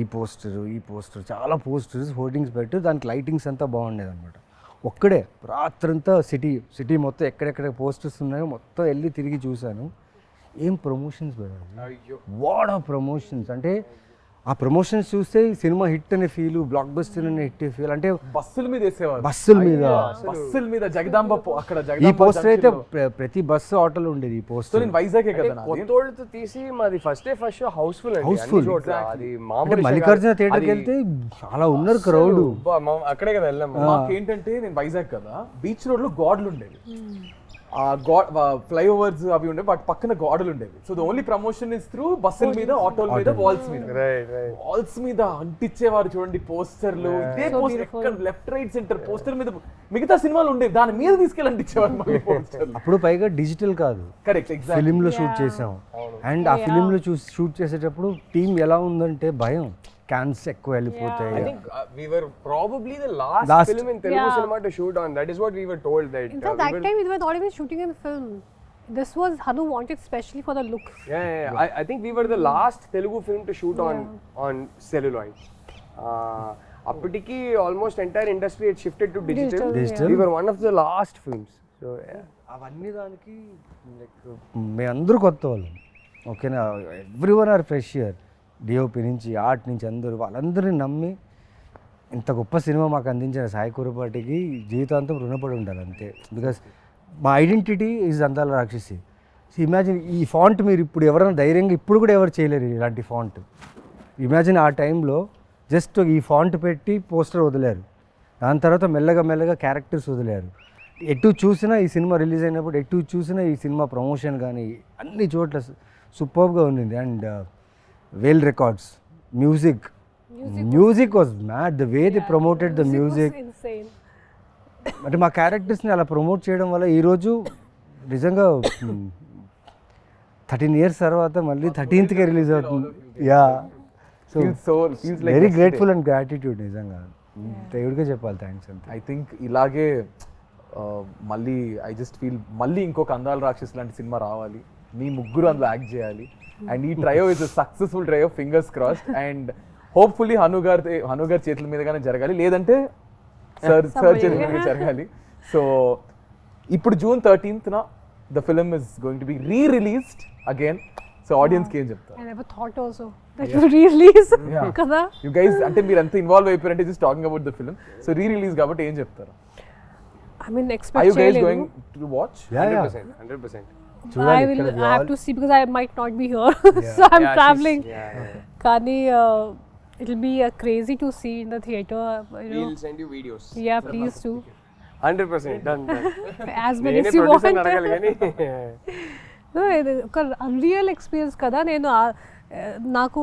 Speaker 4: ఈ పోస్టర్ చాలా పోస్టర్స్ హోర్డింగ్స్ పెట్టారు. దానికి లైటింగ్స్ అంతా బాగుండేది అనమాట. ఒక్కడే రాత్రంతా సిటీ మొత్తం ఎక్కడెక్కడ పోస్టర్స్ ఉన్నాయో మొత్తం వెళ్ళి తిరిగి చూశాను. ఏం ప్రమోషన్స్ పెట్టారు, వాట్ ఆఫ్ ప్రమోషన్స్. అంటే ఆ ప్రమోషన్స్ చూస్తే ఈ సినిమా హిట్ అనే ఫీల్, బ్లాక్ బస్టర్ అనే హిట్ ఫీల్. అంటే
Speaker 1: బస్సుల మీద వేసేవారు,
Speaker 4: బస్సుల మీద
Speaker 1: బస్సుల మీద జగదాంబ అక్కడ
Speaker 4: ఈ
Speaker 1: జగదాంబ
Speaker 4: పోస్టర్ అయితే ప్రతి బస్సు ఆటోలో ఉండేది ఈ
Speaker 1: సో
Speaker 4: పోస్టర్.
Speaker 1: నేను వైజాగే కదా నాది.
Speaker 2: కొత్తోళ్ళతో తీసి మాది ఫస్ట్ షో హౌస్ఫుల్ అండి,
Speaker 4: Houseful.
Speaker 2: అన్ని చోట్ల. అది
Speaker 4: అంటే
Speaker 2: మామూలు
Speaker 4: మల్లికార్జున థియేటర్కి వెళ్తే చాలా ఉన్నారు క్రౌడ్.
Speaker 2: అక్కడే కదా వెళ్ళాం.
Speaker 1: మాకేంటంటే నేను వైజాగ్ కదా, బీచ్ రోడ్ లో గాడ్లు ఉండేవి, ఆ గాడ్ ఫ్లైఓవర్స్ అవి ఉండేవి, వాటి పక్కన గాడులు ఉండేవి. So the only promotion is through బస్సుల మీద, ఆటోల మీద, వాల్స్ మీద. వాల్స్ మీద అంటించేవారు చూడండి పోస్టర్లు. ఇదే poster left right centre poster మీద మిగతా సినిమాలు ఉండేవి, దాని మీద తీసుకెళ్ళి అంటించేవారు మళ్ళీ పోస్టర్లు.
Speaker 4: అప్పుడు పైగా డిజిటల్ కాదు,
Speaker 1: కరెక్ట్, ఎగ్జాక్ట్.
Speaker 4: ఫిలిం లో షూట్ చేసాం. అండ్ ఆ ఫిలిం లో షూట్ చేసేటప్పుడు టీం ఎలా ఉందంటే భయం, క్యాన్స్ ఎక్కువ వెళ్ళిపోతాయి.
Speaker 2: I think we were probably the last film in Telugu cinema to shoot on. That is what we were told. That
Speaker 3: In fact, that time we were not even shooting in film. This was Hanu wanted specially for the look.
Speaker 2: Yeah. I think we were the last Telugu film to shoot on celluloid. Appatiki almost entire industry had shifted to digital. We were one of the last films. So
Speaker 4: అవన్నీ దానికి మేమందరూ కొత్త వాళ్ళం, ఓకేనా. Everyone are fresher, DOP నుంచి art నుంచి అందరూ, వాళ్ళందరినీ నమ్మి ఇంత గొప్ప సినిమా మాకు అందించిన సాయి కురపాటికి జీవితాంతం రుణపడి ఉండాలి అంతే. బికాస్ మా ఐడెంటిటీ ఈజ్ అందాల రాక్షసి. ఇమాజిన్ ఈ ఫాంట్ మీరు ఇప్పుడు ఎవరైనా ధైర్యంగా ఇప్పుడు కూడా ఎవరు చేయలేరు ఇలాంటి ఫాంట్. ఇమాజిన్ ఆ టైంలో జస్ట్ ఈ ఫాంట్ పెట్టి పోస్టర్ వదిలేరు, దాని తర్వాత మెల్లగా క్యారెక్టర్స్ వదిలేరు. ఎటు చూసినా ఈ సినిమా రిలీజ్ అయినప్పుడు ఎటు చూసినా ఈ సినిమా ప్రమోషన్ కానీ అన్ని చోట్ల సూపర్గా ఉండింది. And well records, music was mad, the way they promoted the music
Speaker 3: was insane.
Speaker 4: అంటే మా క్యారెక్టర్స్ని అలా ప్రమోట్ చేయడం వల్ల ఈరోజు నిజంగా 13 years తర్వాత మళ్ళీ 13th రిలీజ్ అవుతుంది. Yeah, so very grateful and gratitude నిజంగా. దేవుడికే చెప్పాలి థ్యాంక్స్ అంతే.
Speaker 1: ఐ థింక్ ఇలాగే మళ్ళీ ఐ జస్ట్ ఫీల్ మళ్ళీ ఇంకొక అందాల రాక్షస్ లాంటి సినిమా రావాలి, మీ ముగ్గురు అందులో యాక్ట్ చేయాలి. అండ్ ఈ trio is a successful trio, fingers crossed. And hopefully Hanu గారి చేతుల మీదగానే జరగాలి, లేదంటే సార్ చేతుల మీద జరగాలి. సో ఇప్పుడు June 13th the film is going to be re-released again. So ఆడియన్స్కి ఏం చెప్తారు?
Speaker 3: I never thought also that you release కదా.
Speaker 1: యు గైస్ అంటే మీరు ఎంత ఇన్వాల్వ్ అయిపోయారంటే just talking about the film. So re-release కాబట్టి ఏం చెప్తారు?
Speaker 3: I mean,
Speaker 1: Are
Speaker 3: expect
Speaker 1: you guys going to watch?
Speaker 4: Yeah.
Speaker 2: 100%.
Speaker 3: I have to see because I might not be here. So I'm traveling. Kani, it'll be crazy to see in the theater.
Speaker 2: We'll send you videos.
Speaker 3: Yeah, please do.
Speaker 2: 100% done.
Speaker 3: As many as you want. No, ఒక unreal experience కదా. నేను నాకు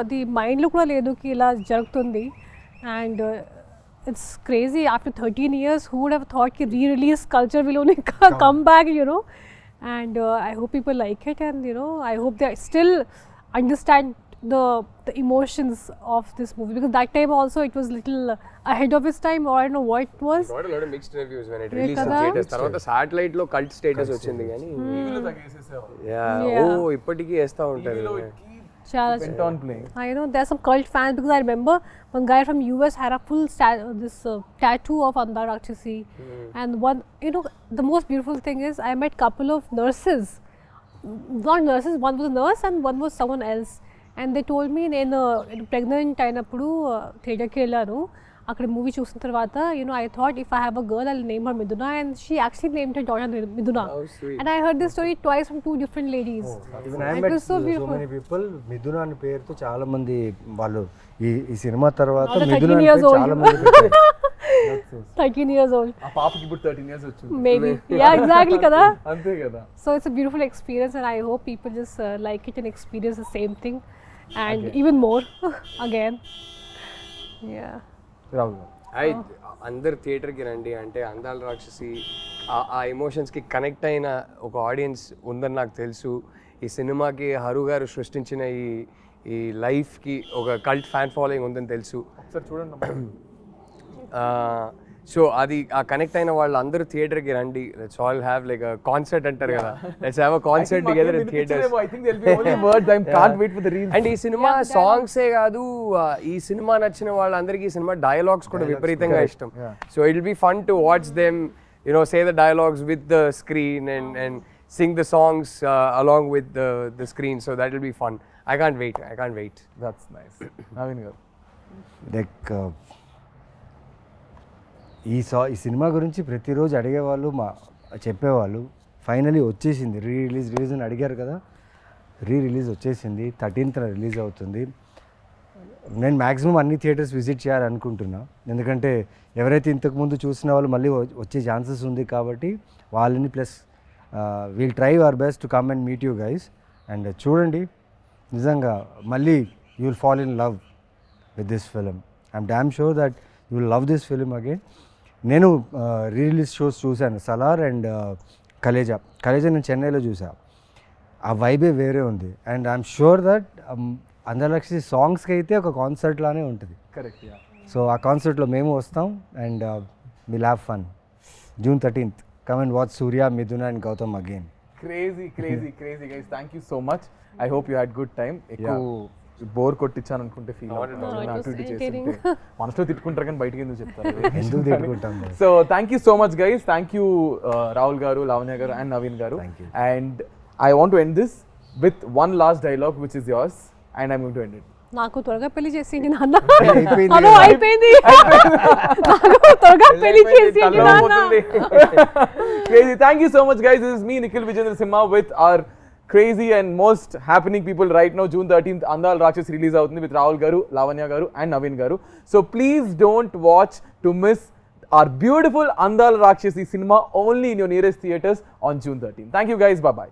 Speaker 3: అది మైండ్లో కూడా లేదు కి ఇలా జరుగుతుంది. And it's crazy. After 13 years, who would have thought ki re-release culture will only come back, and I hope people like it, and I hope they still understand the emotions of this movie, because that time also it was little ahead of its time, or I don't know what it was.
Speaker 2: Got a lot of mixed reviews when it released in theaters. Tarvata satellite lo cult status వచ్చింది గానీ ఇప్పటికీ వేస్తా ఉంటారు.
Speaker 1: Went on playing.
Speaker 3: I know there's some cult fans, because I remember one guy from US had a full tattoo of Andala Rakshasi. And one, the most beautiful thing is I met couple of nurses, not nurses, one was a nurse and one was someone else, and they told me నేను pregnant అయినప్పుడు థియేటర్కి వెళ్ళాను. అక్కడ movie చూసిన తర్వాత I thought if I have a girl I'll name her Miduna, and she actually named her daughter Miduna. And I heard this story twice from two different ladies.
Speaker 4: Even I met so many people మిథున అనే పేరుతో చాలా మంది వాళ్ళు ఈ cinema తర్వాత మిథున అనే పేరు చాలా మంది
Speaker 3: 13 years old.
Speaker 1: ఆ పాపకి ఇప్పుడు 13 years వచ్చింది.
Speaker 3: Maybe. Yeah, exactly kada.
Speaker 1: అంతే కదా.
Speaker 3: So it's a beautiful experience, and I hope people just like it and experience the same thing and even more again. Yeah.
Speaker 2: అందరు థియేటర్కి రండి. అంటే అందాల రాక్షసి ఆ ఎమోషన్స్కి కనెక్ట్ అయిన ఒక ఆడియన్స్ ఉందని నాకు తెలుసు. ఈ సినిమాకి హరు గారు సృష్టించిన ఈ లైఫ్కి ఒక కల్ట్ ఫ్యాన్ ఫాలోయింగ్ ఉందని తెలుసు.
Speaker 1: సార్ చూడండి.
Speaker 2: సో అది ఆ కనెక్ట్ అయిన వాళ్ళు అందరూ థియేటర్కి రండి. Let's all have like a concert అంటారు కదా, let's have a concert together in theatres.
Speaker 1: I think there'll be only words. I can't wait for the reels.
Speaker 2: And ఈ సినిమా సాంగ్సే కాదు, ఈ సినిమా నచ్చిన వాళ్ళందరికీ ఈ సినిమా డైలాగ్స్ కూడా విపరీతంగా ఇష్టం. So it will be fun to watch them say the dialogues with the screen and sing the songs along with the screen. So that will be fun. I can't wait. I can't wait.
Speaker 1: That's nice. Naveen garu.
Speaker 4: Like ఈ cinema గురించి ప్రతిరోజు అడిగేవాళ్ళు చెప్పేవాళ్ళు. Finally వచ్చేసింది, release అని అడిగారు కదా, release వచ్చేసింది. 13th రిలీజ్ అవుతుంది. నేను మ్యాక్సిమం అన్ని థియేటర్స్ విజిట్ చేయాలనుకుంటున్నా, ఎందుకంటే ఎవరైతే ఇంతకుముందు చూసిన వాళ్ళు మళ్ళీ వచ్చే ఛాన్సెస్ ఉంది కాబట్టి వాళ్ళని, plus we'll try our best to come and meet you guys. And చూడండి, నిజంగా మళ్ళీ you will fall in love with this film. I'm damn sure that you will love this film again. నేను release shows చూశాను, Salaar and Khaleja నేను చెన్నైలో చూసా. ఆ వైబే వేరే ఉంది. అండ్ ఐఎమ్ షూర్ దట్ అందల రాక్షసి సాంగ్స్కి అయితే ఒక కాన్సర్ట్ లానే ఉంటుంది.
Speaker 1: కరెక్ట్. యా.
Speaker 4: సో ఆ కాన్సర్ట్లో మేము వస్తాం and will have fun. June 13th, come and watch Surya, Miduna and Gautam again.
Speaker 1: Crazy guys. Thank you so much. I hope you had good time. ఎక్కువ bore కొట్టించాను అనుకుంటే feel మనసులో తిట్టుకుంటారు కానీ బయటికి ఎందుకు చెప్తారు?
Speaker 4: ఎందుకు తిట్టుకుంటాం?
Speaker 1: So thank you so much guys. Thank you Rahul garu, Lavanya garu and Naveen garu. And I want to end this with one last dialogue which is yours and I'm going to end it.
Speaker 3: నాకు త్వరగా పెళ్లి చేసేయండి నాన్న. అయిపోయింది. నాకు త్వరగా పెళ్లి చేసేయండి నాన్న.
Speaker 1: Crazy. Thank you so much guys. This is me Nikhil Vijayendra Simha with our crazy and most happening people right now. June 13th Andala Rakshasi release అవుతుంది with Rahul garu, Lavanya garu and Naveen garu. So please don't watch to miss our beautiful Andala Rakshasi cinema only in your nearest theaters on June 13th. Thank you guys. Bye bye.